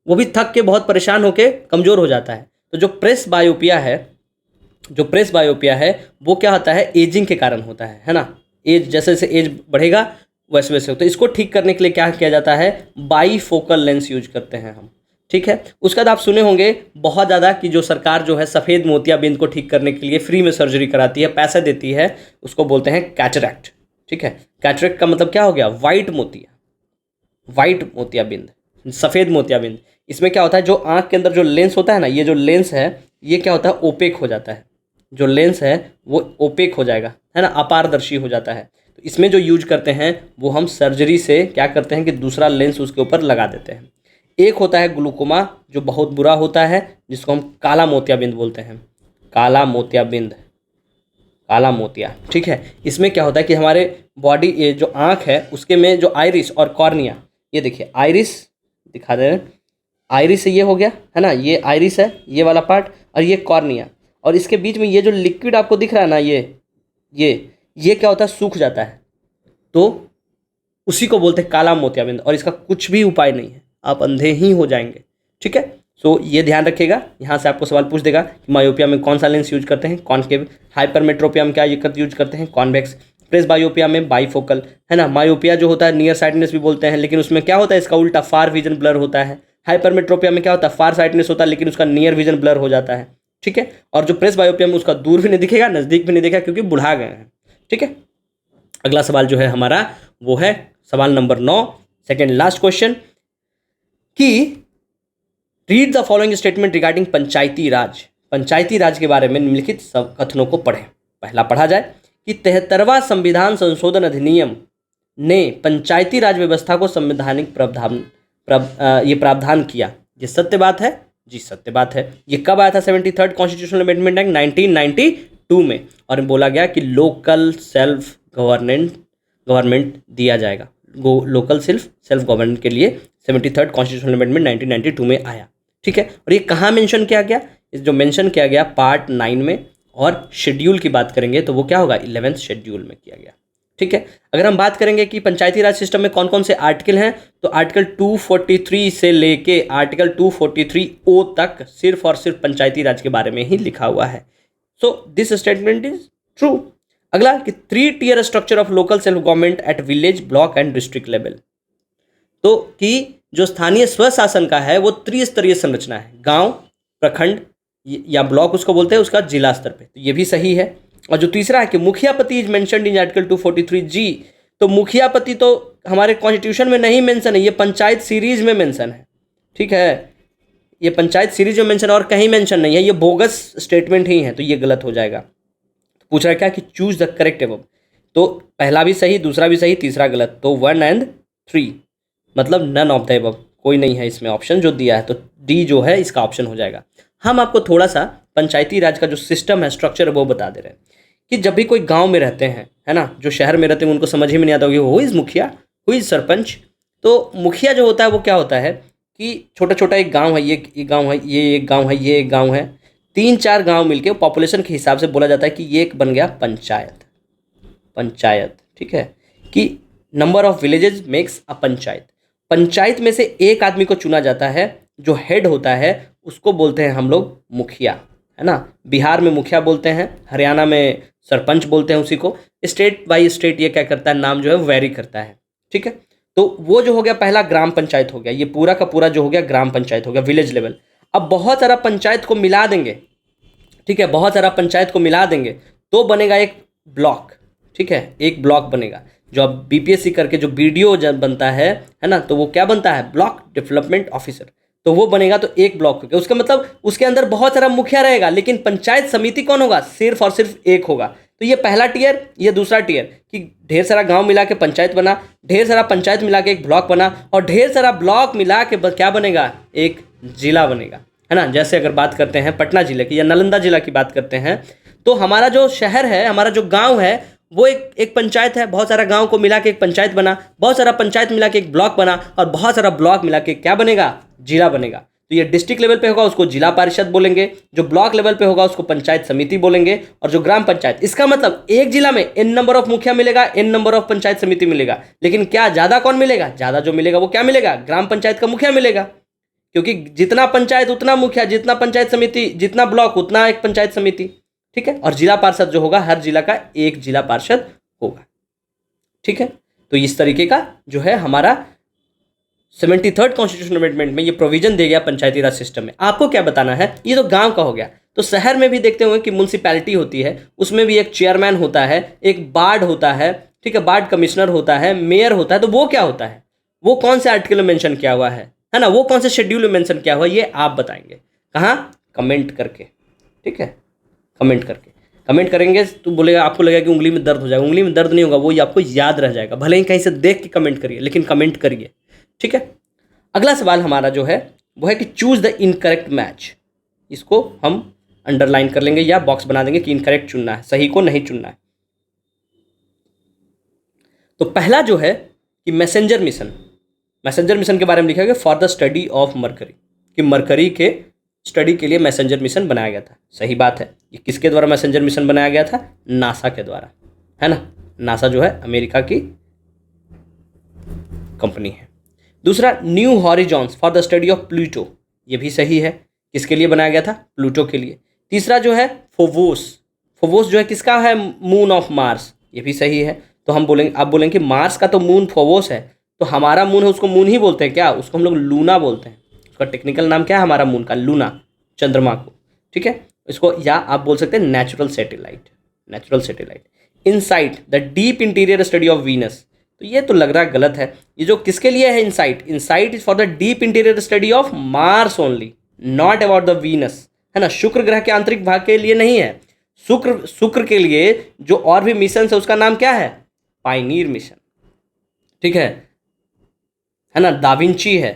वो भी थक के बहुत परेशान होकर कमज़ोर हो जाता है। तो जो प्रेस बायोपिया है, जो प्रेस बायोपिया है वो क्या होता है? एजिंग के कारण होता है ना। एज, जैसे जैसे एज बढ़ेगा वैसे वैसे होता है। तो इसको ठीक करने के लिए क्या किया जाता है? बाईफोकल लेंस यूज करते हैं हम। ठीक है। उसके बाद आप सुने होंगे बहुत ज़्यादा कि जो सरकार जो है सफ़ेद मोतियाबिंद को ठीक करने के लिए फ्री में सर्जरी कराती है, पैसा देती है, उसको बोलते हैं कैटरैक्ट। ठीक है। कैटरैक्ट का मतलब क्या हो गया? वाइट मोतिया, वाइट मोतियाबिंद, सफ़ेद मोतियाबिंद। इसमें क्या होता है? जो आँख के अंदर जो लेंस होता है ना, ये जो लेंस है ये क्या होता है? ओपेक हो जाता है। जो लेंस है वो ओपेक हो जाएगा, है ना, अपारदर्शी हो जाता है। तो इसमें जो यूज करते हैं वो हम सर्जरी से क्या करते हैं कि दूसरा लेंस उसके ऊपर लगा देते हैं। एक होता है ग्लूकोमा जो बहुत बुरा होता है, जिसको हम काला मोतियाबिंद बोलते हैं। काला मोतियाबिंद, काला मोतिया। ठीक है। इसमें क्या होता है कि हमारे बॉडी, ये जो आँख है उसके में जो आइरिस और कॉर्निया, ये देखिए आइरिस दिखा दे रहे हैं, आइरिस से ये हो गया, है ना, ये आइरिस है ये वाला पार्ट, और ये कॉर्निया, और इसके बीच में ये जो लिक्विड आपको दिख रहा है ना, ये क्या होता है? सूख जाता है। तो उसी को बोलते हैं काला मोतियाबिंद, और इसका कुछ भी उपाय नहीं है, आप अंधे ही हो जाएंगे। ठीक है। सो ये ध्यान रखिएगा, यहाँ से आपको सवाल पूछ देगा कि मायोपिया में कौन सा लेंस यूज करते हैं? कॉनकेव। हाइपरमेट्रोपिया में क्या यूज करते हैं? कॉन्वेक्स। प्रेस बायोपिया में बाईफोकल, है ना। मायोपिया जो होता है नियर साइटनेस भी बोलते हैं, लेकिन उसमें क्या होता है? इसका उल्टा, फार विजन ब्लर होता है। हाइपरमेट्रोपिया में क्या होता है, फार साइटनेस होता है लेकिन उसका नियर विजन ब्लर हो जाता है, ठीक है। और जो प्रेस बायोपिया में उसका दूर भी नहीं दिखेगा, नज़दीक भी नहीं दिखेगा, क्योंकि बुढ़ा गए हैं, ठीक है। अगला सवाल जो है हमारा वो है सवाल नंबर 9, सेकेंड लास्ट क्वेश्चन, कि read the following statement regarding Panchayati Raj. Panchayati Raj के बारे में निम्नलिखित सब कथनों को पढ़ें। पहला पढ़ा जाए कि 73वां संविधान संशोधन अधिनियम ने पंचायती राज व्यवस्था को संवैधानिक प्रावधान किया। ये सत्य बात है? जी सत्य बात है। ये कब आया था 73rd कॉन्स्टिट्यूशनल अमेंडमेंट एक्ट? 1992 में। और बोला गया कि लोकल सेल्फ गवर्नमेंट दिया जाएगा, लोकल सेल्फ गवर्नमेंट के लिए 73rd कॉन्स्टिट्यूशनल अमेंडमेंट 1992 में आया, ठीक है। और ये कहाँ मेंशन किया गया? इस जो मेंशन किया गया पार्ट 9 में, और शेड्यूल की बात करेंगे तो वो क्या होगा, 11th शेड्यूल में किया गया, ठीक है। अगर हम बात करेंगे कि पंचायती राज सिस्टम में कौन कौन से आर्टिकल हैं, तो आर्टिकल 243 से लेके आर्टिकल 243O तक सिर्फ और सिर्फ पंचायती राज के बारे में ही लिखा हुआ है। So this statement is true. अगला कि 3 tier structure of local self government at village, block and district level. तो कि जो स्थानीय स्वशासन का है वो त्रिस्तरीय संरचना है, गांव, प्रखंड या ब्लॉक उसको बोलते हैं, उसका जिला स्तर पे, तो ये भी सही है। और जो तीसरा है कि Mukhiyapati is mentioned in article 243G, तो मुखियापति तो हमारे कॉन्स्टिट्यूशन में नहीं मेंशन है, ये पंचायत सीरीज में मेंशन है, ठीक है। ये पंचायत सीरीज में मेंशन और कहीं मेंशन नहीं है, ये बोगस स्टेटमेंट ही है, तो ये गलत हो जाएगा। तो पूछ रहा है क्या कि चूज द करेक्ट एबव, तो पहला भी सही, दूसरा भी सही, तीसरा गलत, तो 1 और 3 मतलब नन ऑफ द एबव, कोई नहीं है इसमें ऑप्शन जो दिया है, तो डी जो है इसका ऑप्शन हो जाएगा। हम आपको थोड़ा सा पंचायती राज का जो सिस्टम है, स्ट्रक्चर है, वो बता दे रहे हैं कि जब भी कोई गांव में रहते हैं, है ना, जो शहर में रहते हैं उनको समझ ही में नहीं आता होगी हु इज़ मुखिया, हु इज़ सरपंच। तो मुखिया जो होता है वो क्या होता है कि छोटा छोटा एक गांव है, ये गांव है, ये एक गांव है, ये एक गांव है, 3-4 गांव मिलके पॉपुलेशन के हिसाब से बोला जाता है कि ये एक बन गया पंचायत, ठीक है, कि number of villages makes a panchayat. Panchayat में से एक आदमी को चुना जाता है, जो हेड होता है उसको बोलते हैं हम लोग मुखिया, है ना। बिहार में मुखिया बोलते हैं, हरियाणा में सरपंच बोलते हैं उसी को। स्टेट बाय स्टेट ये क्या करता है, नाम जो है वेरी करता है, ठीक है। तो वो जो हो गया पहला ग्राम पंचायत हो गया, ये पूरा का पूरा जो हो गया ग्राम पंचायत हो गया, विलेज लेवल। अब बहुत सारा पंचायत को मिला देंगे, ठीक है, बहुत सारा पंचायत को मिला देंगे तो बनेगा एक ब्लॉक, ठीक है, एक ब्लॉक बनेगा। जो अब बीपीएससी करके जो बीडीओ जब बनता है ना, तो वो क्या बनता है, ब्लॉक डेवलपमेंट ऑफिसर, तो वो बनेगा तो एक ब्लॉक हो गया। उसका मतलब उसके अंदर बहुत सारा मुखिया रहेगा, लेकिन पंचायत समिति कौन होगा, सिर्फ और सिर्फ एक होगा। तो ये पहला टियर, ये दूसरा टियर, कि ढेर सारा गांव मिला के पंचायत बना, ढेर सारा पंचायत मिला के एक ब्लॉक बना, और ढेर सारा ब्लॉक मिला के क्या बनेगा, एक जिला बनेगा, है ना। जैसे अगर बात करते हैं पटना जिले की या नालंदा जिला की बात करते हैं, तो हमारा जो शहर है, हमारा जो गाँव है, वो एक पंचायत है, बहुत सारा गांव को मिला के एक पंचायत बना, बहुत सारा पंचायत मिला के एक ब्लॉक बना, और बहुत सारा ब्लॉक मिला के क्या बनेगा, जिला बनेगा। तो ये डिस्ट्रिक्ट लेवल पे होगा उसको जिला परिषद बोलेंगे, जो ब्लॉक लेवल पे होगा उसको पंचायत समिति बोलेंगे, और जो ग्राम पंचायत, इसका मतलब एक जिला में n नंबर ऑफ मुखिया मिलेगा, n नंबर ऑफ पंचायत समिति मिलेगा, लेकिन क्या ज़्यादा कौन मिलेगा, ज़्यादा जो मिलेगा वो क्या मिलेगा, ग्राम पंचायत का मुखिया मिलेगा, क्योंकि जितना पंचायत उतना मुखिया, जितना पंचायत समिति, जितना ब्लॉक उतना एक पंचायत समिति, ठीक है। और जिला पार्षद जो होगा, हर जिला का एक जिला पार्षद होगा, ठीक है। तो इस तरीके का जो है हमारा 73rd कॉन्स्टिट्यूशनल अमेंडमेंट में ये प्रोविजन दे गया पंचायती राज सिस्टम में। आपको क्या बताना है, ये तो गांव का हो गया, तो शहर में भी देखते हुए कि म्यूनसिपैलिटी होती है, उसमें भी एक चेयरमैन होता है, एक वार्ड होता है, ठीक है, वार्ड कमिश्नर होता है, मेयर होता है। तो वो क्या होता है, वो कौन से आर्टिकल में मेंशन किया हुआ है ना, वो कौन से शेड्यूल में मेंशन किया हुआ है, ये आप बताएंगे कहाँ, कमेंट करके, ठीक है, कमेंट करके। कमेंट करेंगे तो बोलेगा, आपको लगेगा कि उंगली में दर्द हो जाएगा, उंगली में दर्द नहीं होगा, वो आपको याद रह जाएगा। भले ही कहीं से देख के कमेंट करिए, लेकिन कमेंट करिए, ठीक है। अगला सवाल हमारा जो है वो है कि चूज द इनकरेक्ट मैच। इसको हम अंडरलाइन कर लेंगे या बॉक्स बना देंगे कि इनकरेक्ट चुनना है, सही को नहीं चुनना है। तो पहला जो है कि मैसेंजर मिशन के बारे में लिखा गया for the study of mercury, कि मरकरी के स्टडी के लिए मैसेंजर मिशन बनाया गया था। सही बात है। ये किसके द्वारा मैसेंजर मिशन बनाया गया था, नासा के द्वारा, है ना। नासा जो है अमेरिका की कंपनी है। दूसरा, new horizons for the study of Pluto, ये भी सही है। किसके लिए बनाया गया था, प्लूटो के लिए। तीसरा जो है फोवोस जो है किसका है, मून ऑफ मार्स, ये भी सही है। तो हम बोलेंगे, आप बोलेंगे कि मार्स का तो मून फोवोस है, तो हमारा मून है उसको मून ही बोलते हैं क्या, उसको हम लोग लूना बोलते हैं, उसका टेक्निकल नाम क्या है हमारा मून का, लूना, चंद्रमा को, ठीक है। इसको या आप बोल सकते हैं natural satellite, natural satellite. Insight the deep interior study of Venus, तो ये तो लग रहा है गलत है। ये जो किसके लिए है insight, insight is for the deep interior study of Mars only, not about the Venus, है ना। शुक्र ग्रह के आंतरिक भाग के लिए नहीं है। शुक्र के लिए जो और भी मिशन है उसका नाम क्या है, पायनियर मिशन, ठीक है ना। दाविंची है,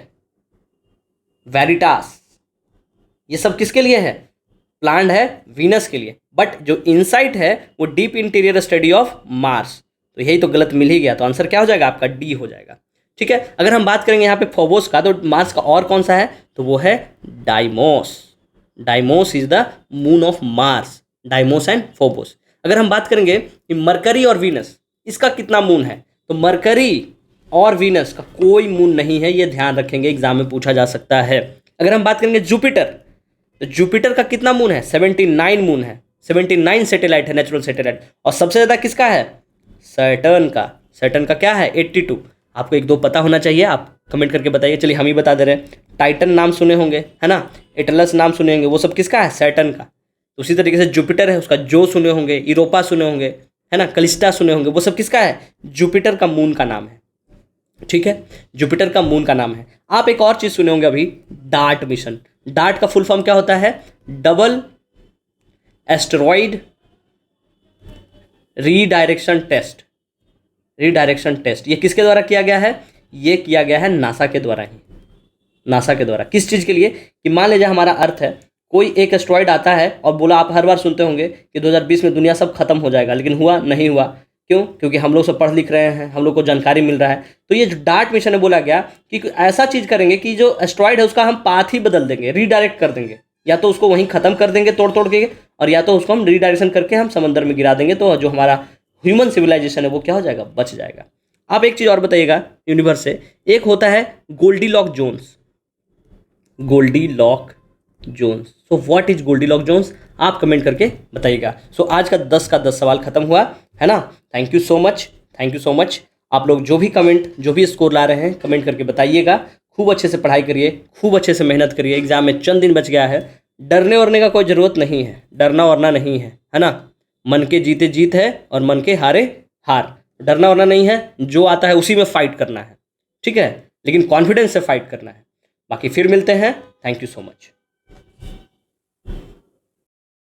वेरिटास, ये सब किसके लिए है, प्लान्ड है वीनस के लिए। बट जो इनसाइट है वो deep interior study of Mars, तो यही तो गलत मिल ही गया, तो आंसर क्या हो जाएगा आपका, डी हो जाएगा, ठीक है। अगर हम बात करेंगे यहाँ पे फोबोस का, तो मार्स का और कौन सा है, तो वो है Deimos. Deimos is the moon of Mars, Deimos and Phobos. अगर हम बात करेंगे कि मरकरी और वीनस, इसका कितना मून है, तो मरकरी और वीनस का कोई मून नहीं है, ये ध्यान रखेंगे, एग्जाम में पूछा जा सकता है। अगर हम बात करेंगे जुपिटर, तो जुपिटर का कितना मून है, 79 मून है, 79 सैटेलाइट है, नेचुरल सैटेलाइट। और सबसे ज़्यादा किसका है, सैटर्न का। सैटर्न का क्या है, 82। आपको एक दो पता होना चाहिए, आप कमेंट करके बताइए। चलिए हम ही बता दे रहे हैं, टाइटन नाम सुने होंगे, है ना, एटलस नाम सुने होंगे, वो सब किसका है, सैटर्न का। उसी तरीके से जुपिटर है, उसका जो सुने होंगे, यूरोपा सुने होंगे, है ना, कलिस्टा सुने होंगे, वो सब किसका है, जुपिटर का मून का नाम है, ठीक है, जुपिटर का मून का नाम है। आप एक और चीज़ सुने होंगे अभी, डार्ट मिशन। डार्ट का फुल फॉर्म क्या होता है, double asteroid redirection test. Redirection test ये किसके द्वारा किया गया है, ये किया गया है नासा के द्वारा ही, नासा के द्वारा। किस चीज़ के लिए, कि मान लीजिए हमारा अर्थ है, कोई एक एस्टेरॉइड आता है और बोला, आप हर बार सुनते होंगे कि 2020 में दुनिया सब खत्म हो जाएगा, लेकिन हुआ नहीं हुआ, क्यों, क्योंकि हम लोग सब पढ़ लिख रहे हैं, हम लोग को जानकारी मिल रहा है। तो ये जो डार्ट मिशन है, बोला गया कि ऐसा चीज़ करेंगे कि जो एस्टेरॉइड है उसका हम पाथ ही बदल देंगे, रीडायरेक्ट कर देंगे, या तो उसको वहीं ख़त्म कर देंगे तोड़ तोड़ के, और या तो उसको हम रीडायरेक्शन करके हम समंदर में गिरा देंगे, तो जो हमारा ह्यूमन सिविलाइजेशन है वो क्या हो जाएगा, बच जाएगा। आप एक चीज़ और बताइएगा यूनिवर्स से, एक होता है Goldilock zones, Goldilock zones. So what is Goldilock zones, आप कमेंट करके बताइएगा। सो आज का 10 का 10 सवाल खत्म हुआ, है ना। Thank you so much, thank you so much. आप लोग जो भी कमेंट, जो भी स्कोर ला रहे हैं, कमेंट करके बताइएगा। खूब अच्छे से पढ़ाई करिए, खूब अच्छे से मेहनत करिए, एग्जाम में चंद दिन बच गया है। डरने वरने का कोई ज़रूरत नहीं है, डरना वरना नहीं है ना। मन के जीते जीत है और मन के हारे हार। डरना वरना नहीं है, जो आता है उसी में फाइट करना है, ठीक है, लेकिन कॉन्फिडेंस से फाइट करना है। बाकी फिर मिलते हैं, थैंक यू सो मच।